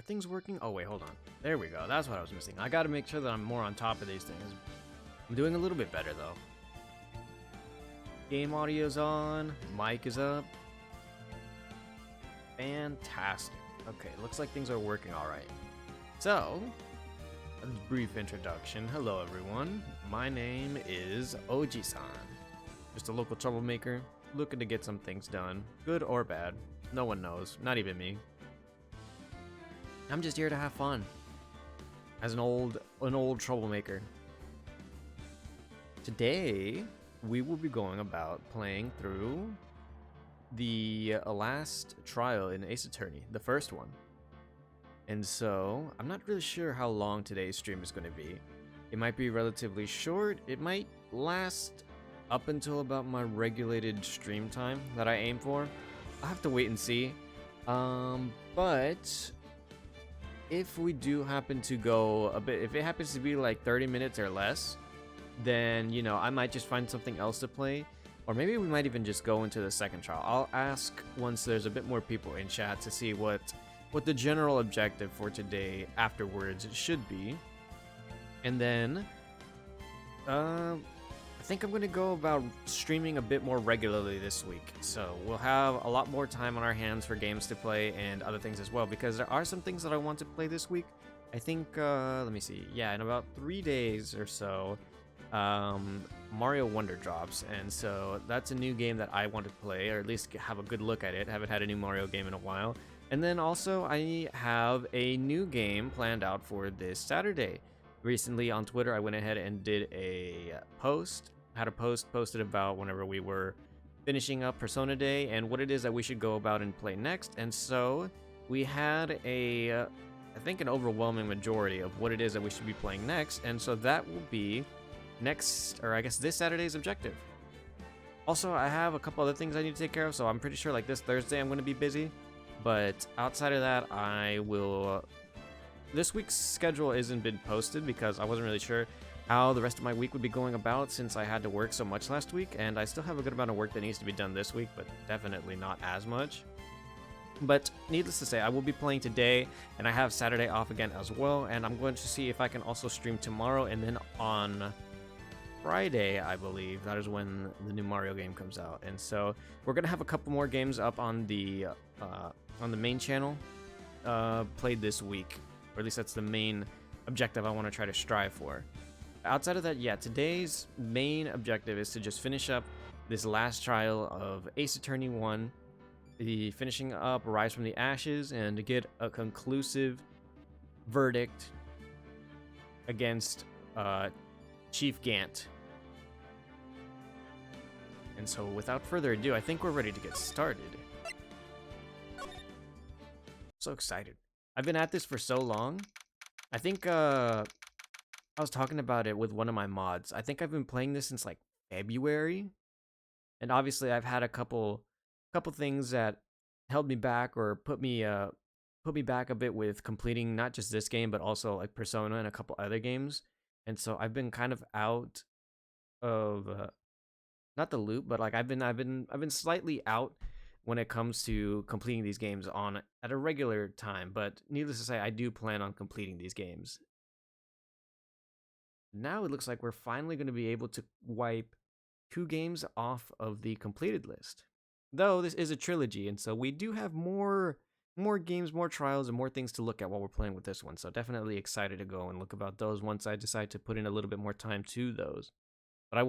things working? Oh wait, hold on. There we go. That's what I was missing. I gotta make sure that I'm more on top of these things. I'm doing a little bit better though. Game audio's on. Mic is up. Fantastic. Okay, looks like things are working alright. So, a brief introduction. Hello everyone. My name is OG-san. Just a local troublemaker, looking to get some things done. Good or bad. No one knows. Not even me. I'm just here to have fun. As an old troublemaker. Today, we will be going about playing through the last trial in Ace Attorney, the first one. And so, I'm not really sure how long today's stream is going to be. It might be relatively short. It might last up until about my regulated stream time that I aim for. I'll have to wait and see. But if we do happen to go a bit, if it happens to be like 30 minutes or less, then, you know, I might just find something else to play. Or maybe we might even just go into the second trial. I'll ask once there's a bit more people in chat to see what the general objective for today afterwards should be. And then, I think I'm going to go about streaming a bit more regularly this week. So we'll have a lot more time on our hands for games to play and other things as well, because there are some things that I want to play this week. I think, let me see. Yeah, in about 3 days or so, Mario Wonder drops, and so that's a new game that I want to play, or at least have a good look at it. I haven't had a new Mario game in a while. And then also I have a new game planned out for this Saturday. Recently on Twitter, I went ahead and did a post, had a post posted about whenever we were finishing up Persona Day and what it is that we should go about and play next. And so we had I think an overwhelming majority of what it is that we should be playing next. And so that will be next, or I guess this Saturday's objective. Also, I have a couple other things I need to take care of, so I'm pretty sure like this Thursday I'm going to be busy. But outside of that, I will... This week's schedule isn't been posted because I wasn't really sure how the rest of my week would be going about since I had to work so much last week, and I still have a good amount of work that needs to be done this week, but definitely not as much. But needless to say, I will be playing today, and I have Saturday off again as well, and I'm going to see if I can also stream tomorrow, and then on Friday, I believe, that is when the new Mario game comes out. And so we're gonna have a couple more games up on the main channel played this week, or at least that's the main objective I want to try to strive for. Outside of that, yeah, today's main objective is to just finish up this last trial of Ace Attorney 1, the finishing up Rise from the Ashes, and to get a conclusive verdict against Chief Gant. And so without further ado, I think we're ready to get started. So excited. I've been at this for so long. I think I was talking about it with one of my mods. I think I've been playing this since like February. And obviously I've had a couple things that held me back or put me back a bit with completing not just this game but also like Persona and a couple other games. And so I've been kind of out of not the loop, but like I've been slightly out when it comes to completing these games at a regular time. But needless to say, I do plan on completing these games. Now it looks like we're finally going to be able to wipe 2 games off of the completed list. Though this is a trilogy, and so we do have more games, more trials, and more things to look at while we're playing with this one. So definitely excited to go and look about those once I decide to put in a little bit more time to those. But I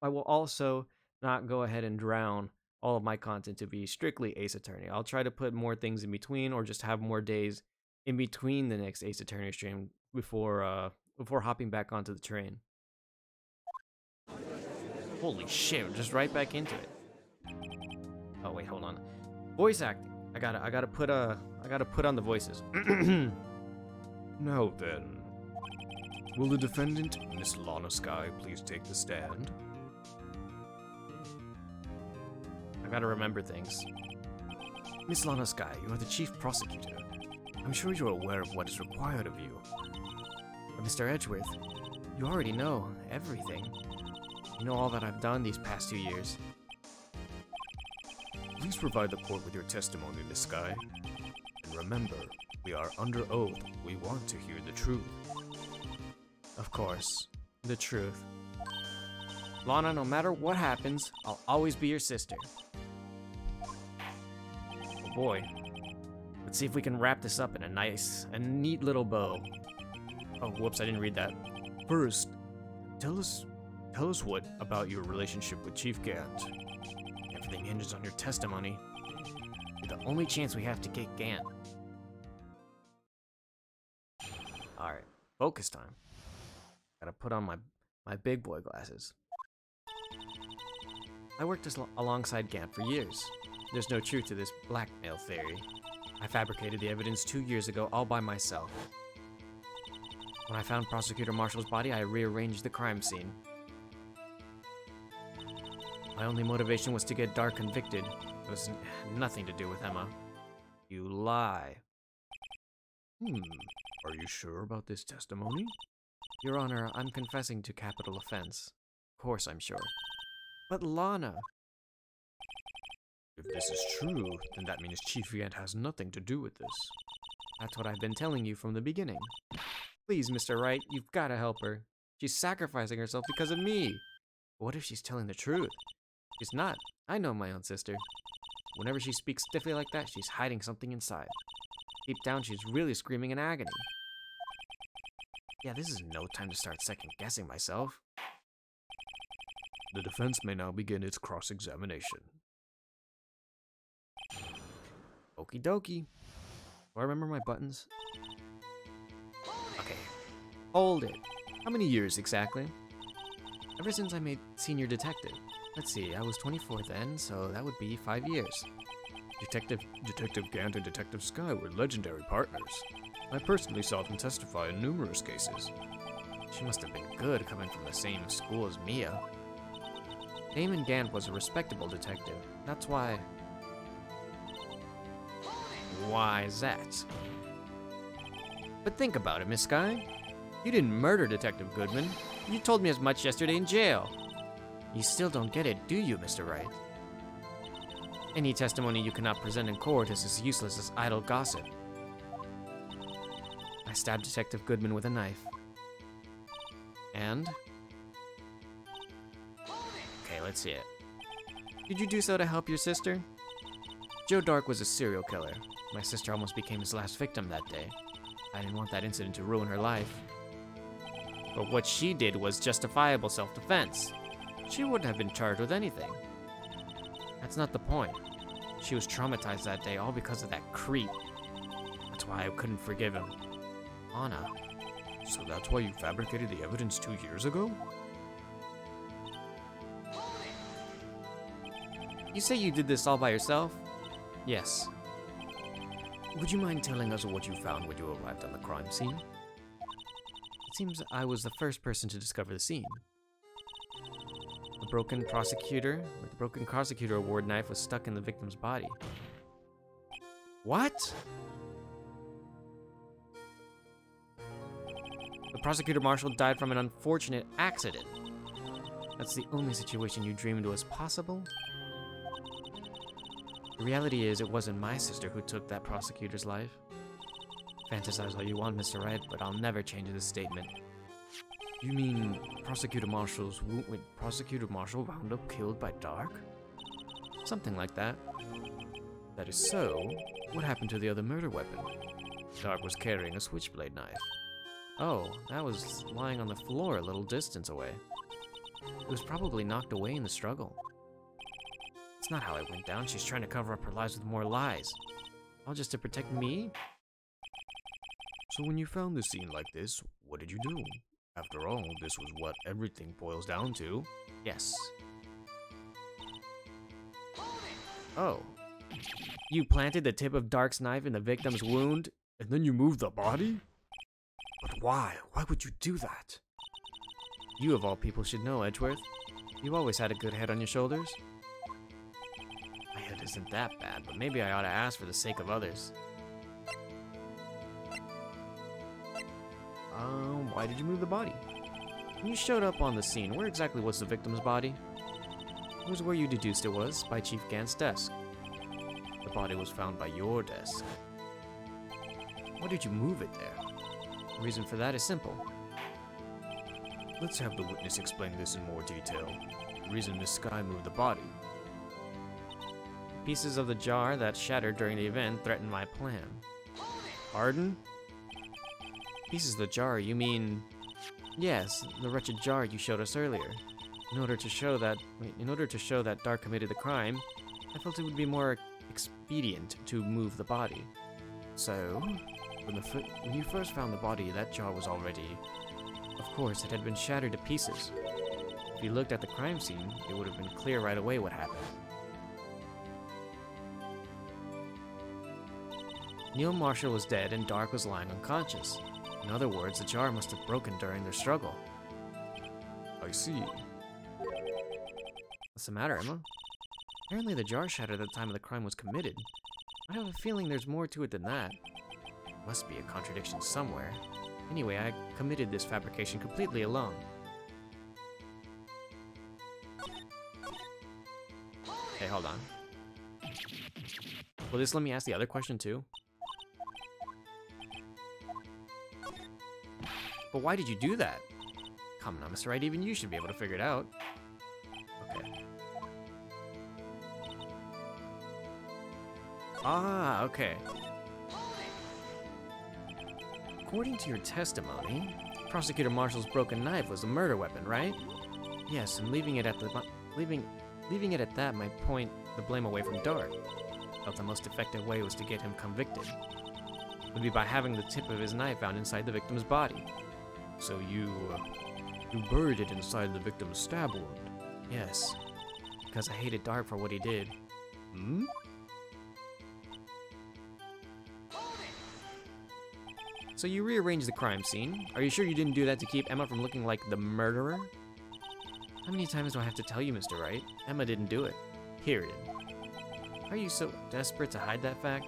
will also not go ahead and drown all of my content to be strictly Ace Attorney. I'll try to put more things in between, or just have more days in between the next Ace Attorney stream before hopping back onto the train. Holy shit, we're just right back into it. Oh wait, hold on. Voice acting. I gotta put on the voices. Now then, will the defendant, Miss Lana Skye, please take the stand? I gotta remember things. Miss Lana Skye, you are the chief prosecutor. I'm sure you're aware of what is required of you. But Mr. Edgeworth, you already know everything. You know all that I've done these past 2 years. Please provide the court with your testimony, Miss Skye. And remember, We are under oath. We want to hear the truth. Of course, the truth. Lana, no matter what happens, I'll always be your sister. Oh boy. Let's see if we can wrap this up in a neat little bow. Oh, whoops, I didn't read that. First, tell us what about your relationship with Chief Gant. Everything hinges on your testimony. You're the only chance we have to get Gant. Alright, focus time. Gotta put on my big boy glasses. I worked alongside Gant for years. There's no truth to this blackmail theory. I fabricated the evidence 2 years ago all by myself. When I found Prosecutor Marshall's body, I rearranged the crime scene. My only motivation was to get Dark convicted. It was nothing to do with Emma. You lie. Are you sure about this testimony? Your Honor, I'm confessing to capital offense. Of course I'm sure. But Lana... If this is true, then that means Chief Gant has nothing to do with this. That's what I've been telling you from the beginning. Please, Mr. Wright, you've got to help her. She's sacrificing herself because of me. What if she's telling the truth? She's not. I know my own sister. Whenever she speaks stiffly like that, she's hiding something inside. Deep down, she's really screaming in agony. Yeah, this is no time to start second-guessing myself. The defense may now begin its cross-examination. Okie dokie. Do I remember my buttons? Okay. Hold it. How many years exactly? Ever since I made senior detective. Let's see, I was 24 then, so that would be 5 years. Detective Gant and Detective Skye were legendary partners. I personally saw them testify in numerous cases. She must have been good coming from the same school as Mia. Damon Gant was a respectable detective. That's why... Why is that? But think about it, Miss Skye. You didn't murder Detective Goodman. You told me as much yesterday in jail. You still don't get it, do you, Mr. Wright? Any testimony you cannot present in court is as useless as idle gossip. I stabbed Detective Goodman with a knife. And? Okay, let's see it. Did you do so to help your sister? Joe Dark was a serial killer. My sister almost became his last victim that day. I didn't want that incident to ruin her life. But what she did was justifiable self-defense. She wouldn't have been charged with anything. That's not the point. She was traumatized that day all because of that creep. That's why I couldn't forgive him. Anna. So that's why you fabricated the evidence 2 years ago? You say you did this all by yourself? Yes. Would you mind telling us what you found when you arrived on the crime scene? It seems I was the first person to discover the scene. The broken prosecutor award knife was stuck in the victim's body. What? The prosecutor marshal died from an unfortunate accident. That's the only situation you dreamed was possible? The reality is, it wasn't my sister who took that prosecutor's life. Fantasize all you want, Mr. Wright, but I'll never change this statement. You mean Prosecutor Marshall wound up killed by Dark? Something like that. That is so, what happened to the other murder weapon? Dark was carrying a switchblade knife. Oh, that was lying on the floor a little distance away. It was probably knocked away in the struggle. It's not how it went down. She's trying to cover up her lies with more lies. All just to protect me? So when you found the scene like this, what did you do? After all, this was what everything boils down to. Yes. Oh. You planted the tip of Dark's knife in the victim's wound, and then you moved the body? But why? Why would you do that? You of all people should know, Edgeworth. You always had a good head on your shoulders. My head isn't that bad, but maybe I ought to ask for the sake of others. Why did you move the body? When you showed up on the scene, where exactly was the victim's body? It was where you deduced it was, by Chief Gant's desk. The body was found by your desk. Why did you move it there? The reason for that is simple. Let's have the witness explain this in more detail. The reason Miss Skye moved the body. Pieces of the jar that shattered during the event threatened my plan. Pardon? Pieces of the jar, you mean... Yes, the wretched jar you showed us earlier. In order to show that Dark committed the crime, I felt it would be more expedient to move the body. So, when you first found the body, that jar was already... Of course, it had been shattered to pieces. If you looked at the crime scene, it would have been clear right away what happened. Neil Marshall was dead and Dark was lying unconscious. In other words, the jar must have broken during their struggle. I see. What's the matter, Emma? Apparently the jar shattered at the time of the crime was committed. I have a feeling there's more to it than that. Must be a contradiction somewhere. Anyway, I committed this fabrication completely alone. Okay, hold on. Will this let me ask the other question too? But why did you do that? Come on, Mr. Wright, even you should be able to figure it out. Okay. Ah, okay. According to your testimony, Prosecutor Marshall's broken knife was a murder weapon, right? Yes, and leaving it at that might point the blame away from Dark. Felt the most effective way was to get him convicted. Would be by having the tip of his knife found inside the victim's body. So you buried it inside the victim's stab wound? Yes, because I hated Dark for what he did. Hmm? So you rearranged the crime scene. Are you sure you didn't do that to keep Emma from looking like the murderer? How many times do I have to tell you, Mr. Wright? Emma didn't do it. Period. Are you so desperate to hide that fact?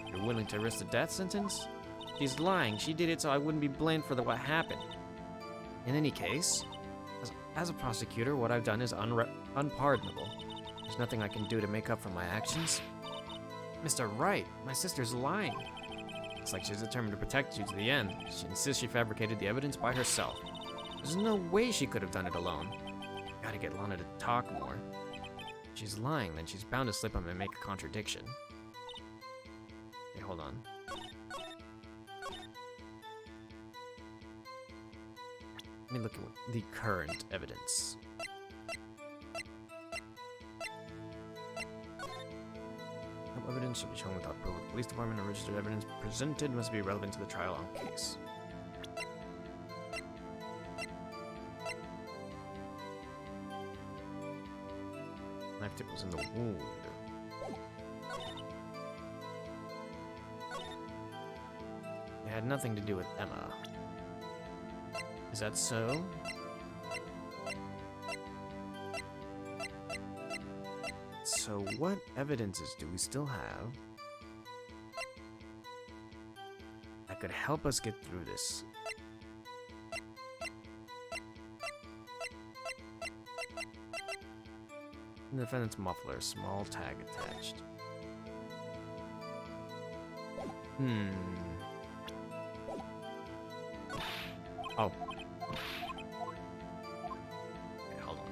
You're willing to risk the death sentence? She's lying. She did it so I wouldn't be blamed for what happened. In any case, as a prosecutor, what I've done is unpardonable. There's nothing I can do to make up for my actions. Mr. Wright, my sister's lying. It's like she's determined to protect you to the end. She insists she fabricated the evidence by herself. There's no way she could have done it alone. Gotta get Lana to talk more. If she's lying, then she's bound to slip up and make a contradiction. Okay, hold on. Let me look at the current evidence. No evidence should be shown without proof. The police department and registered evidence presented must be relevant to the trial on case. Knife tip was in the wound. It had nothing to do with Emma. Is that so? So what evidences do we still have that could help us get through this? The defendant's muffler, small tag attached. Oh. Okay, hold on.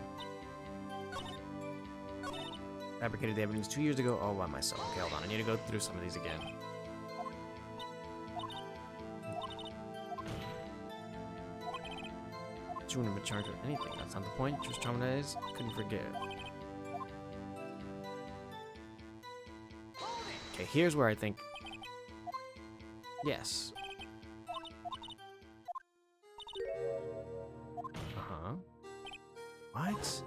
Fabricated the evidence 2 years ago all by myself. Okay, hold on. I need to go through some of these again. She wouldn't have been charged with anything. That's not the point. She was traumatized. Couldn't forgive. Okay, here's where I think... Yes. Uh-huh. What?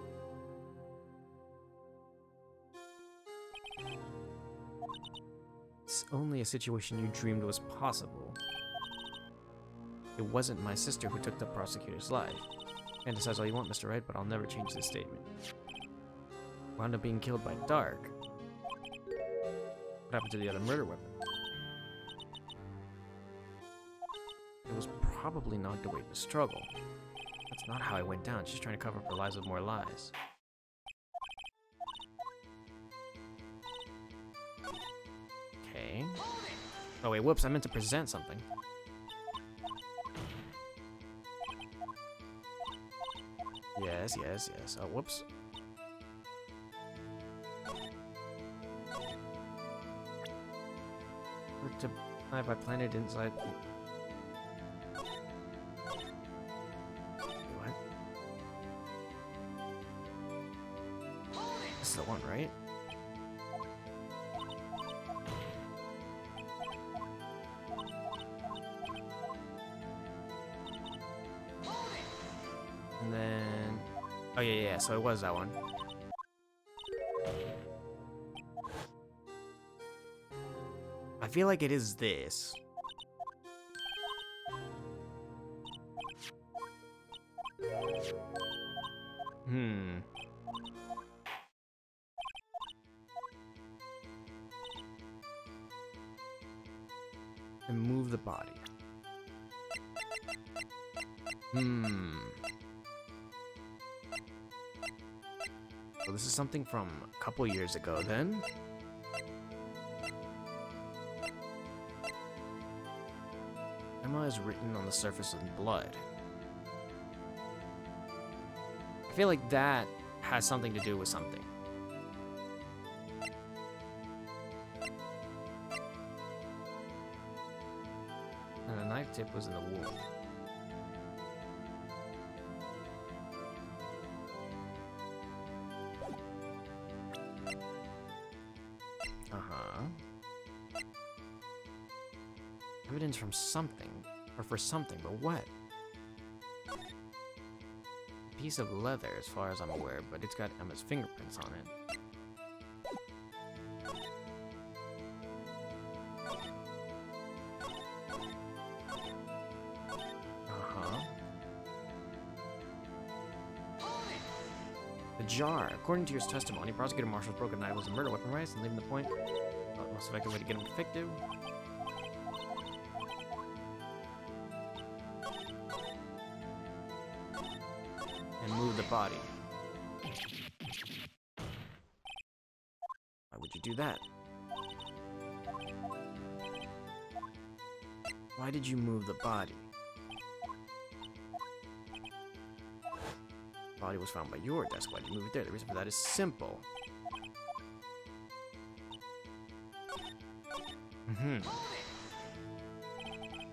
It's only a situation you dreamed was possible. It wasn't my sister who took the prosecutor's life. Fantasize all you want, Mr. Wright, but I'll never change this statement. Wound up being killed by Dark. What happened to the other murder weapon? It was probably knocked away in the struggle. That's not how it went down. She's trying to cover up her lies with more lies. Okay. Oh wait, whoops, I meant to present something. Yes, yes, yes. Oh, whoops. To I planted inside. What? This is the one, right? And then, oh yeah, so it was that one. I feel like it is this. And move the body. So this is something from a couple years ago then. Emma is written on the surface in blood. I feel like that has something to do with something. And the knife tip was in the wound. Evidence from something, or for something, but what? A piece of leather, as far as I'm aware, but it's got Emma's fingerprints on it. The jar. According to your testimony, Prosecutor Marshall's broken knife was a murder weapon, right? And leaving the point. The most effective way to get him convicted. Move the body. Why would you do that? Why did you move the body? The body was found by your desk. Why did you move it there? The reason for that is simple.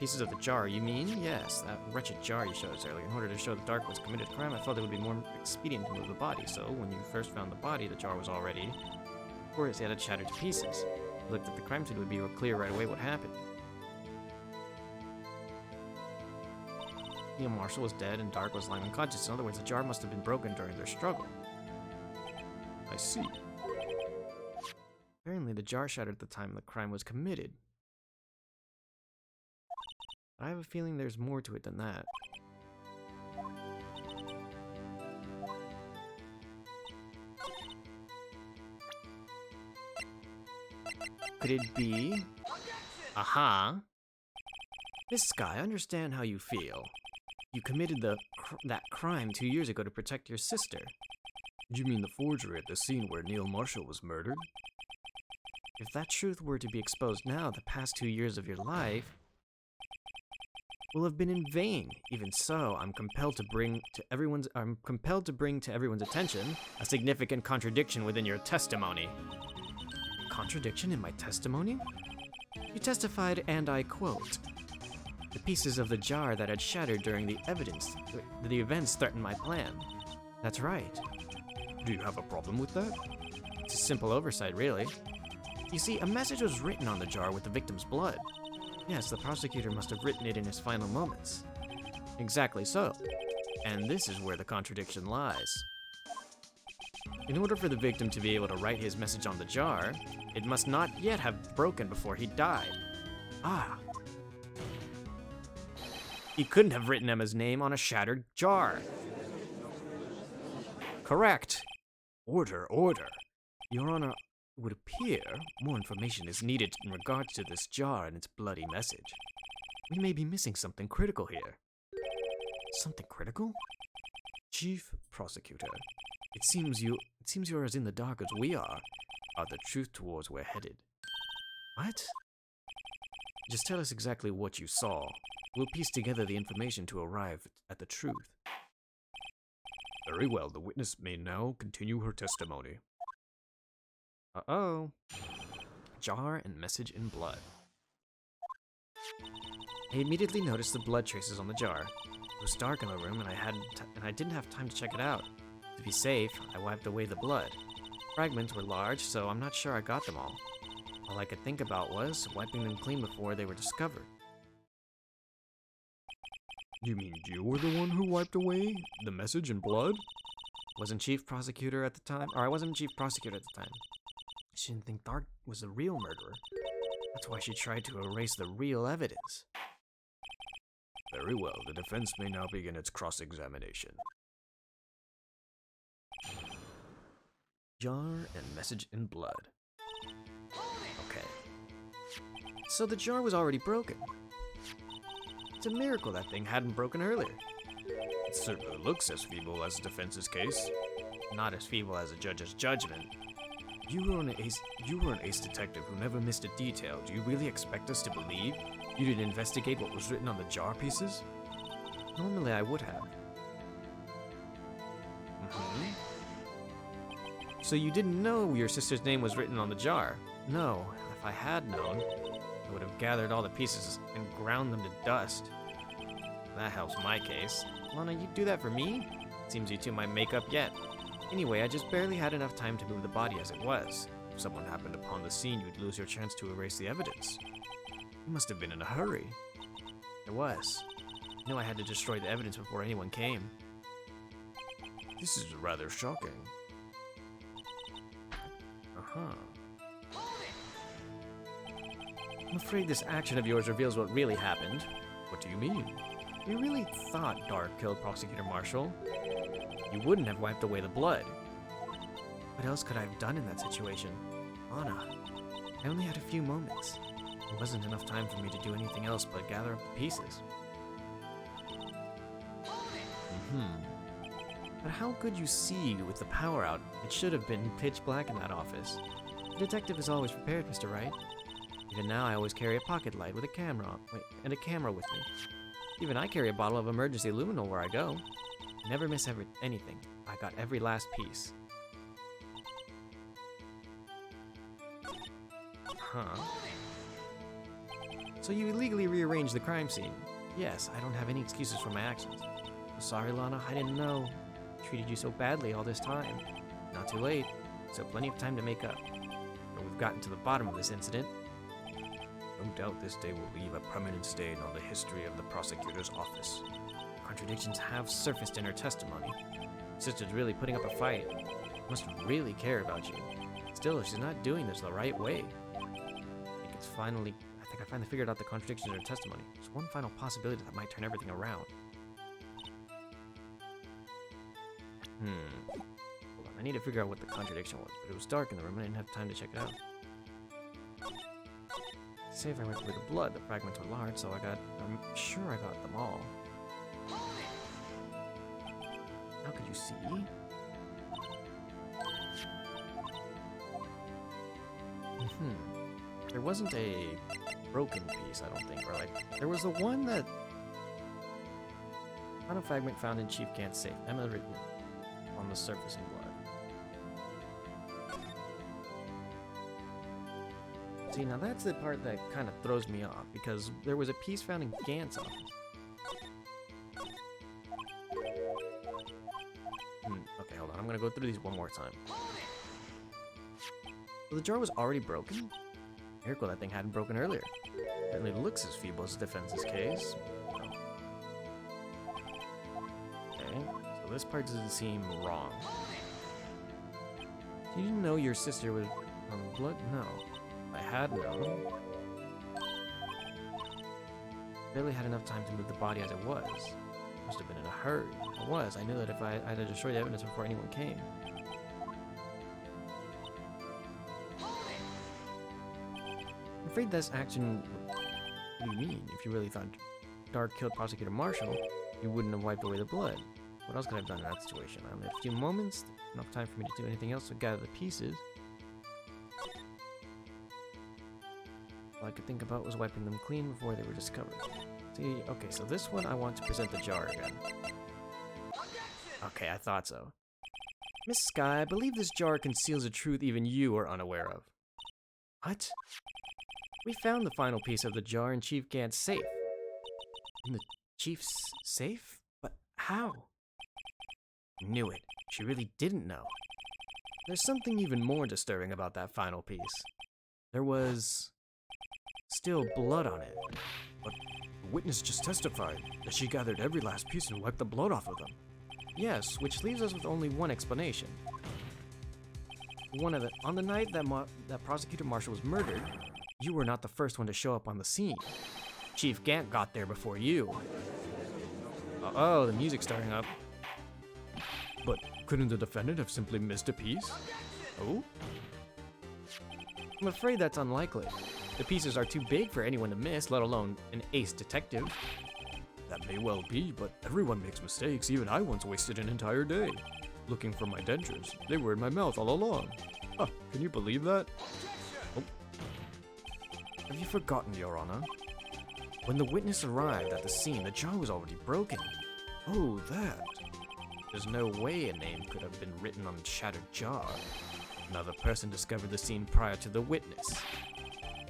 Pieces of the jar, you mean? Yes, that wretched jar you showed us earlier. In order to show the Dark was committed a crime, I felt it would be more expedient to move the body. So, when you first found the body, the jar was already... Of course, it had shattered to pieces. You looked at the crime scene, it would be clear right away what happened. Neil Marshall was dead and Dark was lying unconscious. In other words, the jar must have been broken during their struggle. I see. Apparently, the jar shattered at the time the crime was committed. I have a feeling there's more to it than that. Could it be? Aha! Miss Skye, I understand how you feel. You committed that crime 2 years ago to protect your sister. You mean the forgery at the scene where Neil Marshall was murdered? If that truth were to be exposed now, the past 2 years of your life will have been in vain. Even so, I'm compelled to bring to everyone's attention a significant contradiction within your testimony. Contradiction in my testimony? You testified, and I quote, "The pieces of the jar that had shattered during the events threatened my plan." That's right. Do you have a problem with that? It's a simple oversight, really. You see, a message was written on the jar with the victim's blood. Yes, the prosecutor must have written it in his final moments. Exactly so. And this is where the contradiction lies. In order for the victim to be able to write his message on the jar, it must not yet have broken before he died. Ah. He couldn't have written Emma's name on a shattered jar. Correct. Order, order. Your Honor, it would appear more information is needed in regards to this jar and its bloody message. We may be missing something critical here. Something critical? Chief Prosecutor, it seems you're as in the dark as we are. Are the truth towards we're headed? What? Just tell us exactly what you saw. We'll piece together the information to arrive at the truth. Very well, the witness may now continue her testimony. Uh-oh. Jar and message in blood. I immediately noticed the blood traces on the jar. It was dark in the room and I didn't have time to check it out. To be safe, I wiped away the blood. Fragments were large, so I'm not sure I got them all. All I could think about was wiping them clean before they were discovered. You mean you were the one who wiped away the message in blood? I wasn't chief prosecutor at the time. She didn't think Dark was the real murderer. That's why she tried to erase the real evidence. Very well, the defense may now begin its cross-examination. Jar and message in blood. Okay. So the jar was already broken. It's a miracle that thing hadn't broken earlier. It certainly looks as feeble as the defense's case. Not as feeble as a judge's judgment. You were an ace detective who never missed a detail. Do you really expect us to believe you didn't investigate what was written on the jar pieces? Normally I would have. So you didn't know your sister's name was written on the jar? No, if I had known, I would have gathered all the pieces and ground them to dust. That helps my case. Lana, you do that for me? Seems you two might make up yet. Anyway, I just barely had enough time to move the body as it was. If someone happened upon the scene, you'd lose your chance to erase the evidence. You must have been in a hurry. I was. I knew I had to destroy the evidence before anyone came. This is rather shocking. I'm afraid this action of yours reveals what really happened. What do you mean? You really thought Dark killed Prosecutor Marshall? You wouldn't have wiped away the blood. What else could I have done in that situation? Anna, I only had a few moments. There wasn't enough time for me to do anything else but gather up the pieces. But how could you see with the power out? It should have been pitch black in that office. The detective is always prepared, Mr. Wright. Even now, I always carry a pocket light with a camera and a camera with me. Even I carry a bottle of emergency luminol where I go. I never miss anything. I got every last piece. So you illegally rearranged the crime scene? Yes, I don't have any excuses for my actions. Sorry, Lana, I didn't know. I treated you so badly all this time. Not too late, so plenty of time to make up. But we've gotten to the bottom of this incident. No doubt this day will leave a permanent stain on the history of the prosecutor's office. Contradictions have surfaced in her testimony. Sister's really putting up a fight. Must really care about you. Still, she's not doing this the right way. I think I finally figured out the contradictions in her testimony. There's one final possibility that might turn everything around. Hold on, I need to figure out what the contradiction was, but it was dark in the room and I didn't have time to check it out. Say if I went with the blood, the fragments were large, so I'm sure I got them all. How could you see? There wasn't a broken piece, I don't think, or there was the one that... Found a fragment found in Chief Gant's safe. Emma written on the surface in blood. See, now that's the part that kind of throws me off, because there was a piece found in Gant's office. Okay, hold on. I'm gonna go through these one more time. So the jar was already broken? Miracle that thing hadn't broken earlier. Certainly looks as feeble as the defense's case. Okay, so this part doesn't seem wrong. You didn't know your sister was on blood? No. I had known. Barely had enough time to move the body as it was. Must have been in a hurry. I was. I knew that if I had to destroy the evidence before anyone came. I'm afraid that's action. What do you mean? If you really thought Dark killed Prosecutor Marshall, you wouldn't have wiped away the blood. What else could I have done in that situation? I only had a few moments, enough time for me to do anything else to gather the pieces. could think about was wiping them clean before they were discovered. See, okay, so this one I want to present the jar again. Okay, I thought so. Miss Skye, I believe this jar conceals a truth even you are unaware of. What? We found the final piece of the jar in Chief Gant's safe. In the Chief's safe? But how? Knew it. She really didn't know. There's something even more disturbing about that final piece. There was still blood on it. But the witness just testified that she gathered every last piece and wiped the blood off of them. Yes, which leaves us with only one explanation. On the night that Prosecutor Marshall was murdered, you were not the first one to show up on the scene. Chief Gant got there before you. Uh-oh, the music's starting up. But couldn't the defendant have simply missed a piece? Oh? I'm afraid that's unlikely. The pieces are too big for anyone to miss, let alone an ace detective. That may well be, but everyone makes mistakes. Even I once wasted an entire day looking for my dentures. They were in my mouth all along. Huh, can you believe that? Oh. Have you forgotten, Your Honor? When the witness arrived at the scene, the jar was already broken. Oh, that. There's no way a name could have been written on the shattered jar. Another person discovered the scene prior to the witness.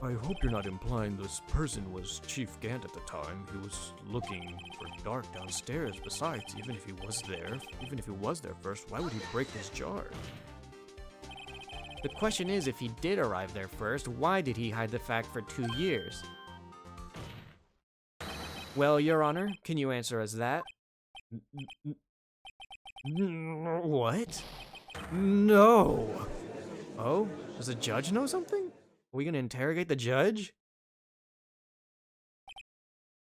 I hope you're not implying this person was Chief Gant at the time. He was looking for dark downstairs. Besides, even if he was there first, why would he break this jar? The question is, if he did arrive there first, why did he hide the fact for 2 years? Well, Your Honor, can you answer us that? What? No! Oh? Does the judge know something? Are we gonna interrogate the judge?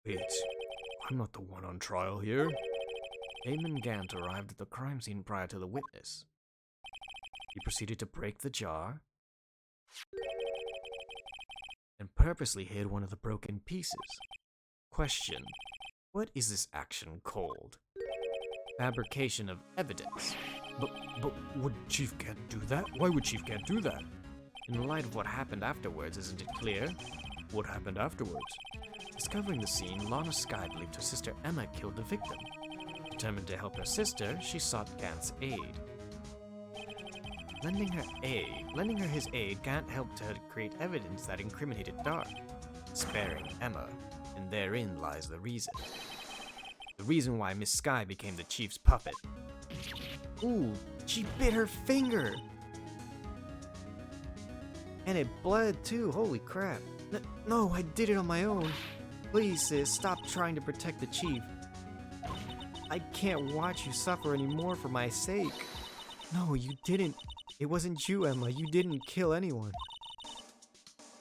Wait, I'm not the one on trial here. Eamon Gant arrived at the crime scene prior to the witness. He proceeded to break the jar and purposely hid one of the broken pieces. Question: what is this action called? Fabrication of evidence. But would Chief Gant do that? Why would Chief Gant do that? In light of what happened afterwards, isn't it clear? What happened afterwards? Discovering the scene, Lana Skye believed her sister Emma killed the victim. Determined to help her sister, she sought Gant's aid. Lending her his aid, Gant helped her create evidence that incriminated Dark, sparing Emma, and therein lies the reason. The reason why Miss Skye became the chief's puppet. Ooh, she bit her finger! And it bled too, holy crap. No, I did it on my own. Please, sis, stop trying to protect the chief. I can't watch you suffer anymore for my sake. No, you didn't. It wasn't you, Emma. You didn't kill anyone.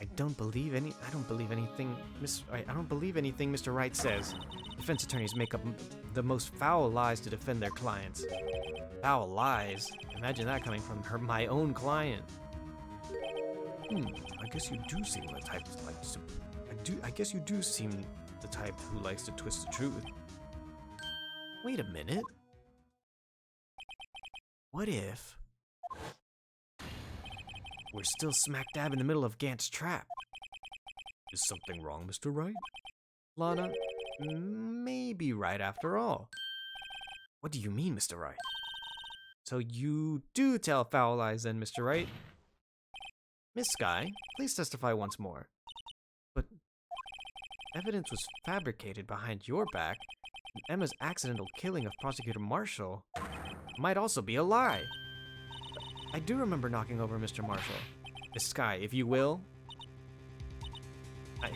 I don't believe anything Mr. Wright says. Defense attorneys make up the most foul lies to defend their clients. Foul lies? Imagine that coming from my own client. I guess you do seem the type that likes to... I guess you do seem the type who likes to twist the truth. Wait a minute. What if we're still smack dab in the middle of Gant's trap? Is something wrong, Mr. Wright? Lana, maybe right after all. What do you mean, Mr. Wright? So you do tell foul lies then, Mr. Wright? Miss Skye, please testify once more. But evidence was fabricated behind your back, and Emma's accidental killing of Prosecutor Marshall might also be a lie. I do remember knocking over Mr. Marshall. Miss Skye, if you will. I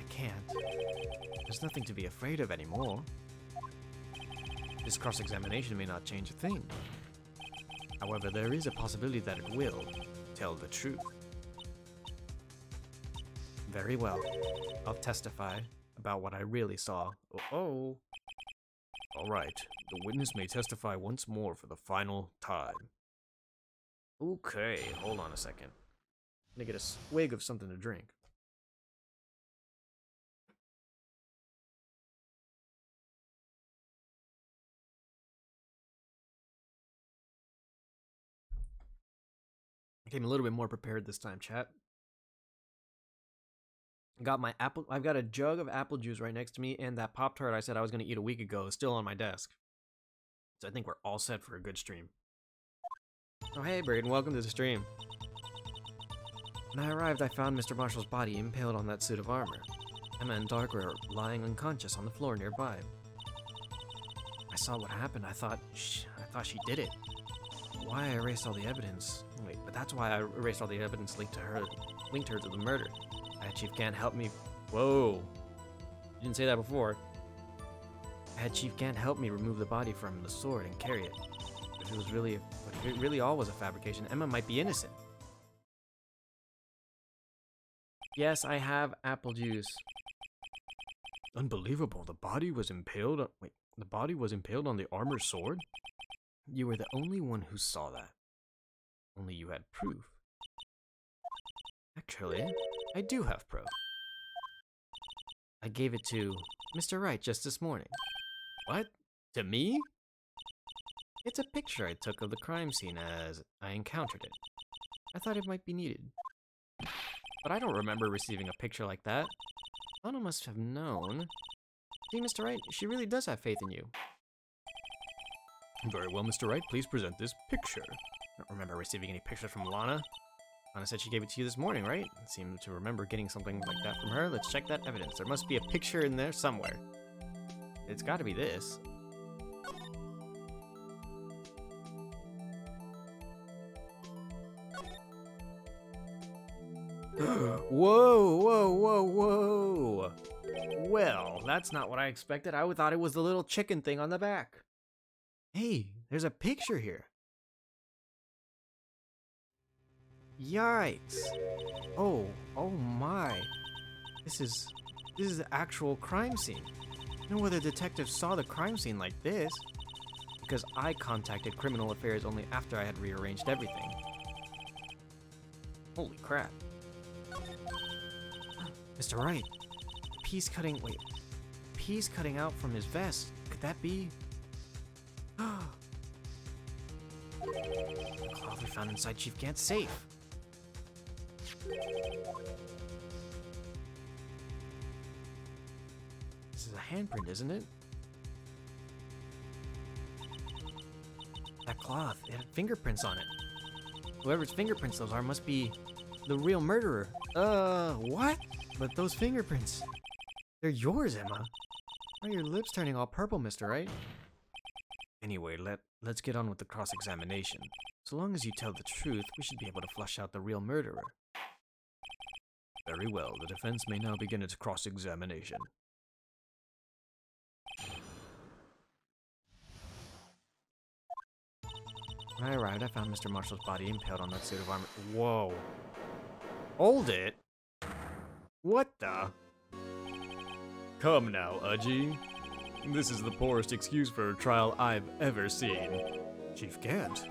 can't. There's nothing to be afraid of anymore. This cross-examination may not change a thing. However, there is a possibility that it will tell the truth. Very well. I'll testify about what I really saw. Oh. All right. The witness may testify once more for the final time. Okay, hold on a second. I'm gonna get a swig of something to drink. I came a little bit more prepared this time, chat. I've got a jug of apple juice right next to me, and that Pop-Tart I said I was gonna eat a week ago is still on my desk. So I think we're all set for a good stream. Oh hey Braden, welcome to the stream. When I arrived, I found Mr. Marshall's body impaled on that suit of armor. Emma and Dark were lying unconscious on the floor nearby. I saw what happened. I thought she did it. Why I erased all the evidence? Wait, but that's why I erased all the evidence linked her to the murder. I had Chief Gant help me. Whoa! You didn't say that before. I had Chief Gant help me remove the body from the sword and carry it. If it really all was a fabrication, Emma might be innocent. Yes, I have apple juice. Unbelievable. The body was impaled on... Wait, the body was impaled on the armored sword? You were the only one who saw that. Only you had proof. Actually, I do have proof. I gave it to Mr. Wright just this morning. What? To me? It's a picture I took of the crime scene as I encountered it. I thought it might be needed. But I don't remember receiving a picture like that. Lana must have known. See, Mr. Wright, she really does have faith in you. Very well, Mr. Wright, please present this picture. I don't remember receiving any pictures from Lana. Lana said she gave it to you this morning, right? I seem to remember getting something like that from her. Let's check that evidence. There must be a picture in there somewhere. It's gotta be this. Whoa, whoa, whoa, whoa! Well, that's not what I expected. I thought it was the little chicken thing on the back. Hey, there's a picture here. Yikes. Oh my. This is the actual crime scene. No other detective saw the crime scene like this. Because I contacted Criminal Affairs only after I had rearranged everything. Holy crap. Mr. Wright, piece cutting out from his vest. Could that be? The cloth we found inside Chief Gant's safe. This is a handprint, isn't it? That cloth, it had fingerprints on it. Whoever's fingerprints those are must be the real murderer. What? But those fingerprints, they're yours, Emma. Why are your lips turning all purple, Mr. Wright? Anyway, let's get on with the cross-examination. So long as you tell the truth, we should be able to flush out the real murderer. Very well, the defense may now begin its cross-examination. When I arrived, I found Mr. Marshall's body impaled on that suit of armor. Whoa. Hold it? What the? Come now, Uji. This is the poorest excuse for a trial I've ever seen. Chief Gant?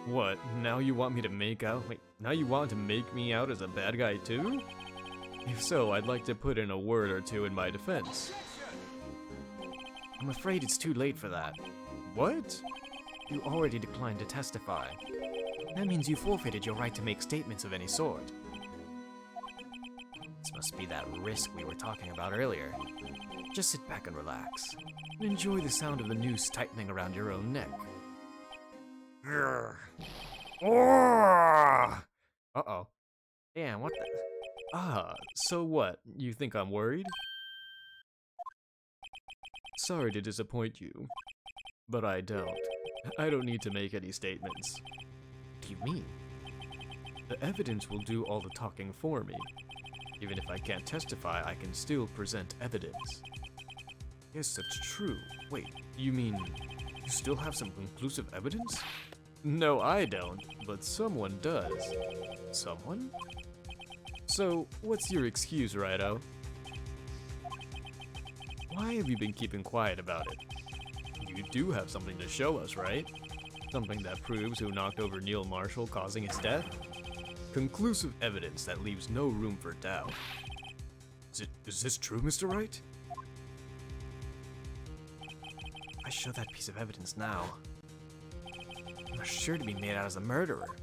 What, now you want me to make out? Wait, now you want to make me out as a bad guy too? If so, I'd like to put in a word or two in my defense. I'm afraid it's too late for that. What? You already declined to testify. That means you forfeited your right to make statements of any sort. This must be that risk we were talking about earlier. Just sit back and relax, and enjoy the sound of the noose tightening around your own neck. Uh-oh. Damn, what the... so what? You think I'm worried? Sorry to disappoint you, but I don't. I don't need to make any statements. What do you mean? The evidence will do all the talking for me. Even if I can't testify, I can still present evidence. Yes, that's true. Wait, you mean you still have some conclusive evidence? No, I don't, but someone does. Someone? So, what's your excuse, Righto? Why have you been keeping quiet about it? You do have something to show us, right? Something that proves who knocked over Neil Marshall, causing his death? Conclusive evidence that leaves no room for doubt. Is this true, Mr. Wright? I show that piece of evidence now. I'm sure to be made out as a murderer.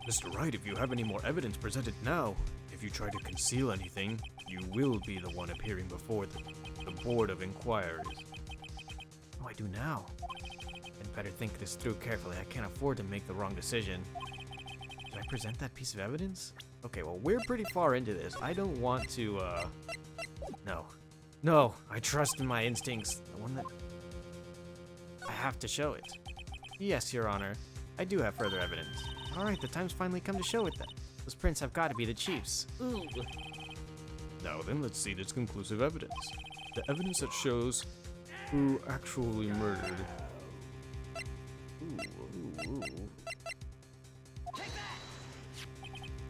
Mr. Wright, if you have any more evidence, present it now. If you try to conceal anything, you will be the one appearing before the Board of Inquiries. What do I do now? I'd better think this through carefully. I can't afford to make the wrong decision. Should I present that piece of evidence? Okay, well, we're pretty far into this. I don't want to, No. No, I trust in my instincts. The one that... I have to show it. Yes, Your Honor. I do have further evidence. Alright, the time's finally come to show it then. Those prints have got to be the chief's. Ooh. Now then, let's see this conclusive evidence. The evidence that shows who actually murdered. Ooh.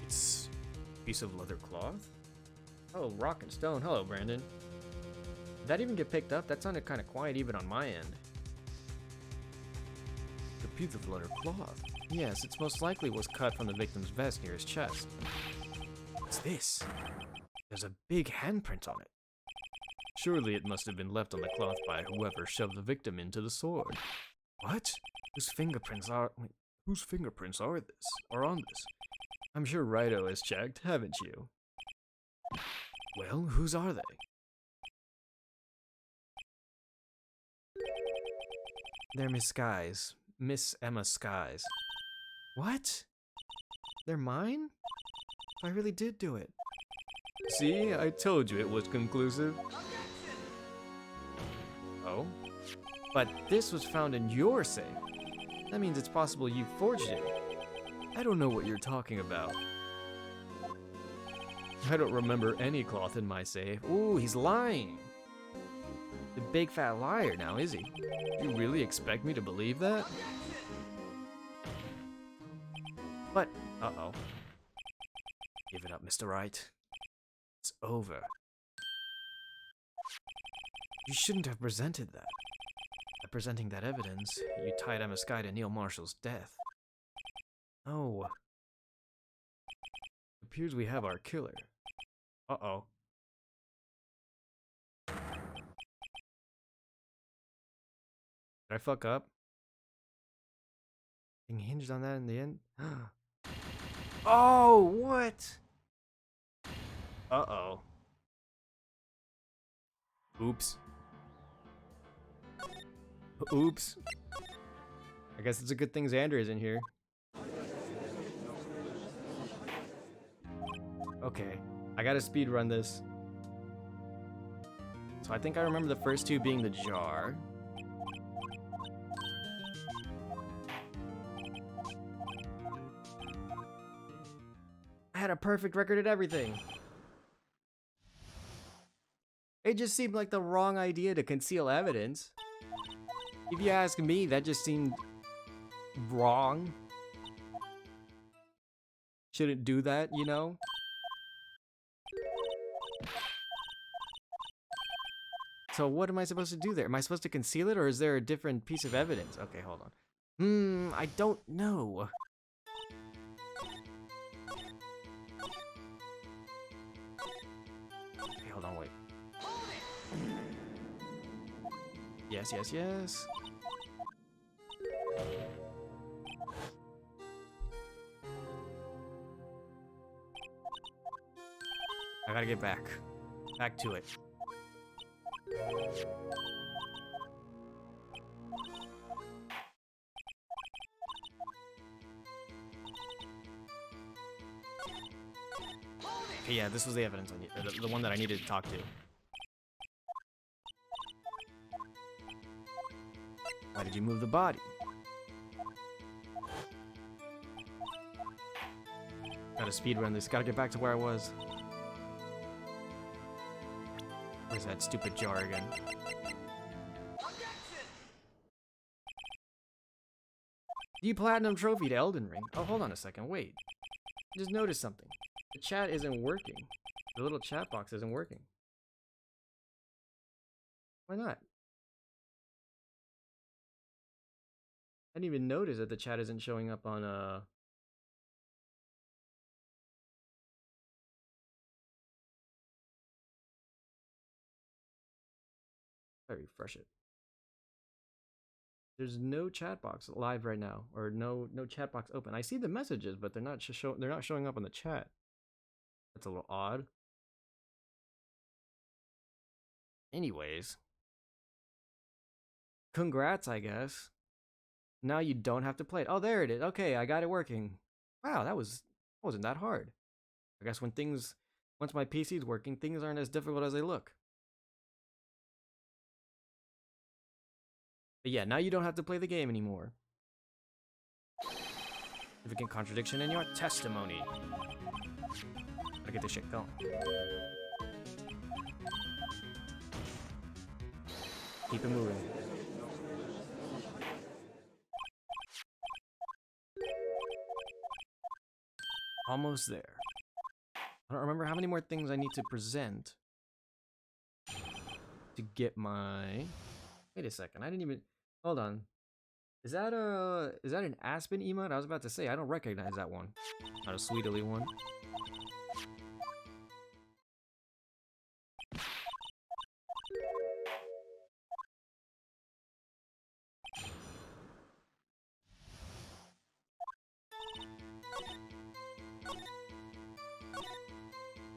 It's a piece of leather cloth? Oh, rock and stone. Hello, Brandon. Did that even get picked up? That sounded kind of quiet even on my end. The piece of leather cloth? Yes, it's most likely was cut from the victim's vest near his chest. What's this? There's a big handprint on it. Surely it must have been left on the cloth by whoever shoved the victim into the sword. What? Whose fingerprints are this? Are on this? I'm sure Rido has checked, haven't you? Well, whose are they? They're Miss Skye's. Miss Emma Skye's. What? They're mine? I really did do it. See, I told you it was conclusive. Oh? But this was found in your safe. That means it's possible you forged it. I don't know what you're talking about. I don't remember any cloth in my safe. Ooh, he's lying. The big fat liar now, is he? You really expect me to believe that? But, uh-oh. Give it up, Mr. Wright. It's over. You shouldn't have presented that. By presenting that evidence, you tied Emma Skye to Neil Marshall's death. Oh. It appears we have our killer. Uh-oh. Did I fuck up? Being hinged on that in the end? Oh, what? Uh-oh. Oops. Oops. I guess it's a good thing Xander is in here. Okay, I gotta speed run this. So I think I remember the first two being the jar. I had a perfect record at everything. It just seemed like the wrong idea to conceal evidence. If you ask me, that just seemed wrong. Shouldn't do that, you know? So what am I supposed to do there? Am I supposed to conceal it, or is there a different piece of evidence? Okay, hold on. I don't know. Okay, hold on, wait. Yes, yes, yes. I gotta get back. Back to it. Okay, yeah, this was the evidence I need, the one that I needed to talk to. Why did you move the body? Gotta speedrun this, gotta get back to where I was. Where's that stupid jar again? You platinum trophy to Elden Ring. Oh, hold on a second, wait. I just noticed something. The chat isn't working. The little chat box isn't working. Why not? I didn't even notice that the chat isn't showing up on I refresh it. There's no chat box live right now, or no chat box open. I see the messages, but they're not showing up on the chat. That's a little odd. Anyways, congrats, I guess. Now you don't have to play it. Oh, there it is. Okay, I got it working. Wow, wasn't that hard. I guess once my PC's working, things aren't as difficult as they look. But yeah, now you don't have to play the game anymore. Significant contradiction in your testimony. Gotta get this shit going. Keep it moving. Almost there. I don't remember how many more things I need to present to get my... Wait a second, I didn't even... Hold on. Is that an Aspen emote? I was about to say, I don't recognize that one. Not a Sweetly one.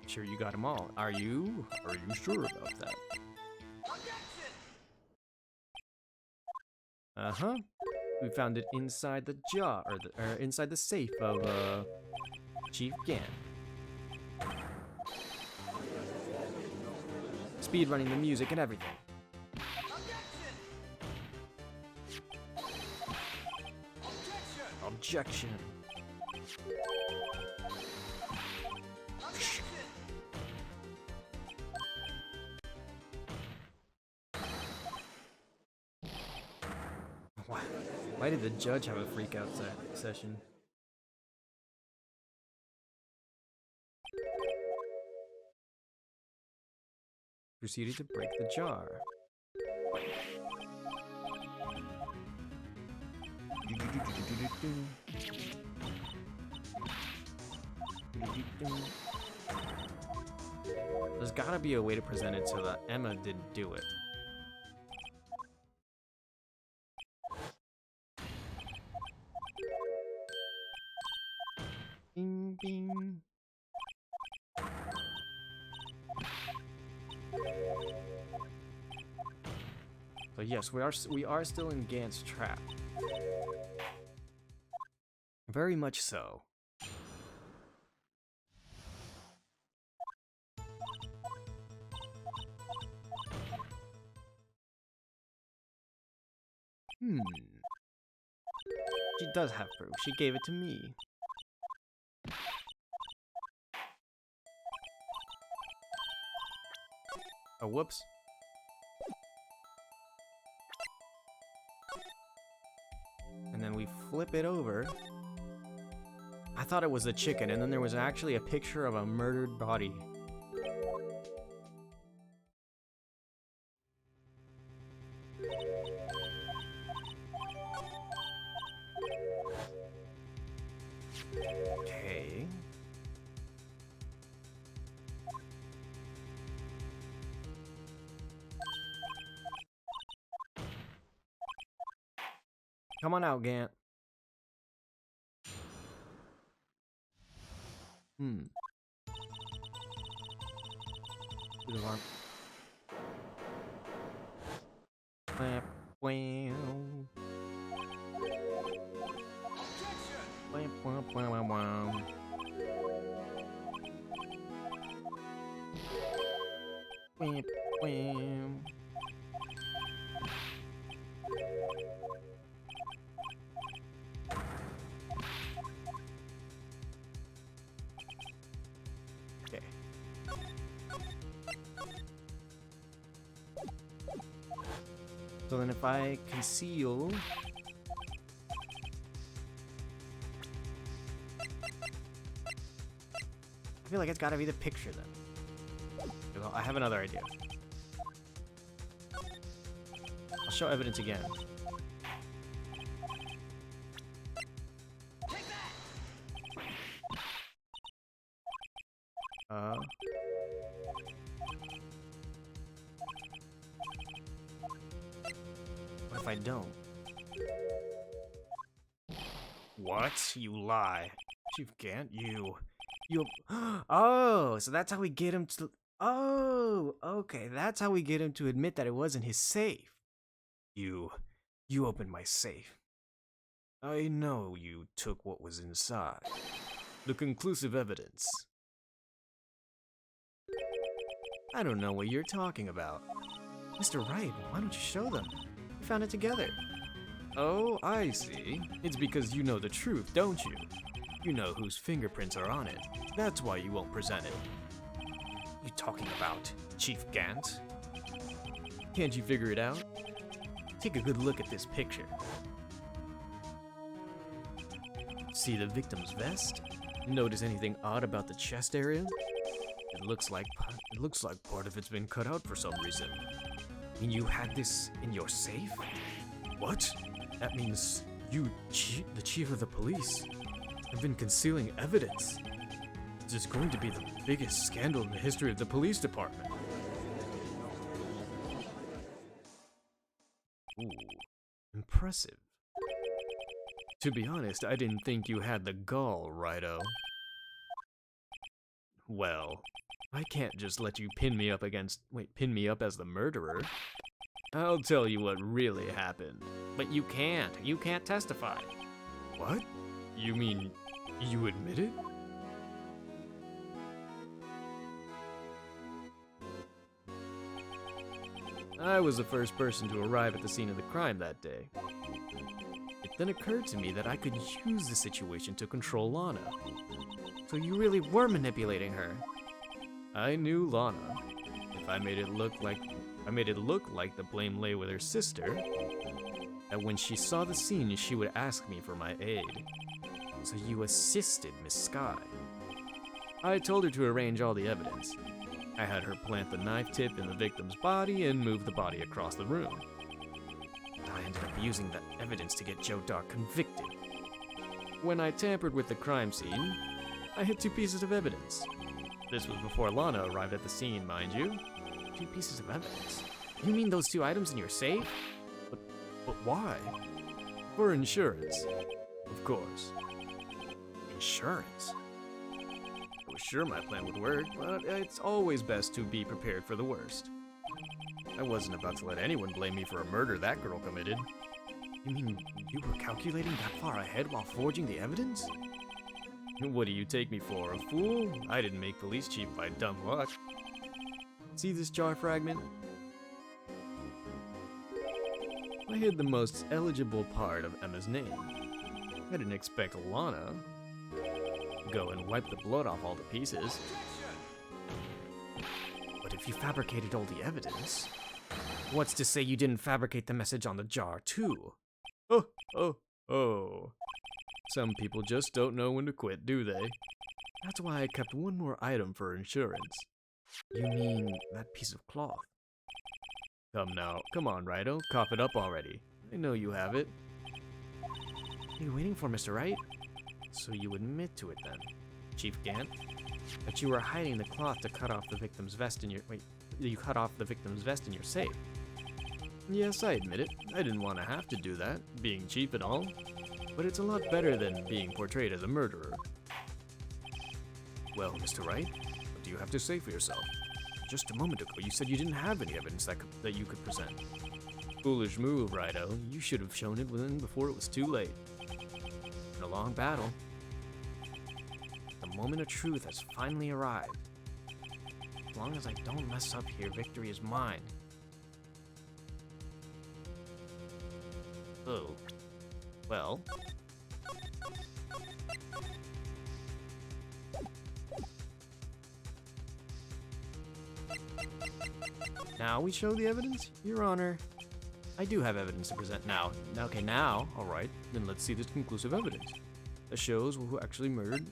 Sure you got them all. Are you sure about that? Uh-huh. We found it inside the jaw, or inside the safe of, Chief Gan. Speed running the music and everything. Objection. Why did the judge have a freak out session? Proceeded to break the jar. There's gotta be a way to present it so that Emma didn't do it. Bing, bing. So yes, we are still in Gant's trap. Very much so. She does have proof. She gave it to me. Oh, whoops. And then we flip it over. I thought it was a chicken, and then there was actually a picture of a murdered body. Okay. Come on out, Gant. Good alarm. Wham, wham. Wham, wham, wham, wham, wham. Wham, wham. Okay. So then if I conceal... I feel like it's gotta be the picture then. I have another idea. I'll show evidence again. What if I don't? What? You lie. Chief Gant, you You. Oh, so that's how we get him to. Oh, okay. That's how we get him to admit that it wasn't his safe. You opened my safe. I know you took what was inside. The conclusive evidence. I don't know what you're talking about. Mr. Wright, why don't you show them? We found it together. Oh, I see. It's because you know the truth, don't you? You know whose fingerprints are on it. That's why you won't present it. You talking about, Chief Gant? Can't you figure it out? Take a good look at this picture. See the victim's vest? Notice anything odd about the chest area? It looks like part of it's been cut out for some reason. And you had this in your safe? What? That means you, the chief of the police, have been concealing evidence. This is going to be the biggest scandal in the history of the police department. Ooh, impressive. To be honest, I didn't think you had the gall, Righto. Well, I can't just let you pin me up as the murderer. I'll tell you what really happened. But you can't testify. What? You mean, you admit it? I was the first person to arrive at the scene of the crime that day. It then occurred to me that I could use the situation to control Lana. So you really were manipulating her? I knew Lana. If I made it look like the blame lay with her sister, that when she saw the scene, she would ask me for my aid. So you assisted Miss Skye. I told her to arrange all the evidence. I had her plant the knife tip in the victim's body and move the body across the room. I ended up using that evidence to get Joe Dark convicted. When I tampered with the crime scene, I hid 2 pieces of evidence. This was before Lana arrived at the scene, mind you. 2 pieces of evidence? You mean those 2 items in your safe? But why? For insurance, of course. Insurance? I was sure my plan would work, but it's always best to be prepared for the worst. I wasn't about to let anyone blame me for a murder that girl committed. You mean you were calculating that far ahead while forging the evidence? What do you take me for, a fool? I didn't make police chief by dumb luck. See this jar fragment? I hid the most eligible part of Emma's name. I didn't expect Lana to go and wipe the blood off all the pieces. But if you fabricated all the evidence, what's to say you didn't fabricate the message on the jar too? Oh. Some people just don't know when to quit, do they? That's why I kept 1 more item for insurance. You mean that piece of cloth? Come on, Righto, cough it up already. I know you have it. What are you waiting for, Mr. Wright? So you admit to it then, Chief Gant, that you were hiding the cloth to cut off the victim's vest in your you cut off the victim's vest in your safe. Yes, I admit it. I didn't want to have to do that, being chief and all. But it's a lot better than being portrayed as a murderer. Well, Mr. Wright, what do you have to say for yourself? Just a moment ago, you said you didn't have any evidence that you could present. Foolish move, Righto. You should have shown it before it was too late. In a long battle, the moment of truth has finally arrived. As long as I don't mess up here, victory is mine. Oh. Well. Now we show the evidence? Your Honor, I do have evidence to present now. Okay, now, alright, then let's see this conclusive evidence that shows who actually murdered.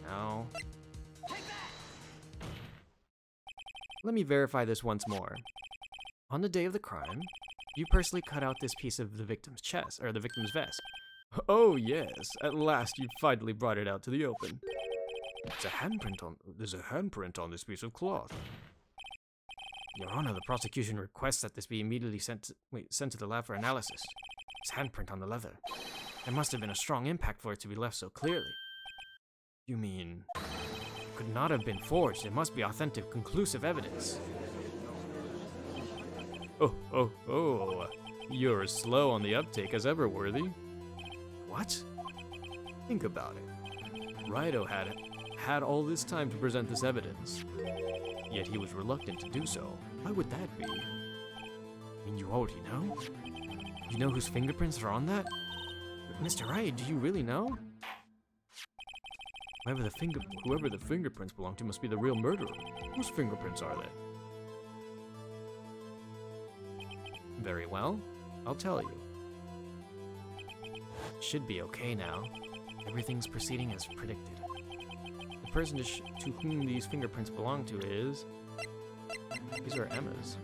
Now, let me verify this once more. On the day of the crime, you personally cut out this piece of the victim's chest, or the victim's vest. Oh yes, at last you finally brought it out to the open. There's a handprint on this piece of cloth. Your Honor, the prosecution requests that this be immediately sent to the lab for analysis. It's handprint on the leather. There must have been a strong impact for it to be left so clearly. You mean... could not have been forged. It must be authentic, conclusive evidence. Oh. You're as slow on the uptake as ever, Worthy. What? Think about it. Rido had all this time to present this evidence. Yet he was reluctant to do so. Why would that be? I mean, you already know? You know whose fingerprints are on that? Mr. Wright, do you really know? Whoever the fingerprints belong to must be the real murderer. Whose fingerprints are they? Very well, I'll tell you. Should be okay now. Everything's proceeding as predicted. The person to whom these fingerprints belong to is... These are Emma's.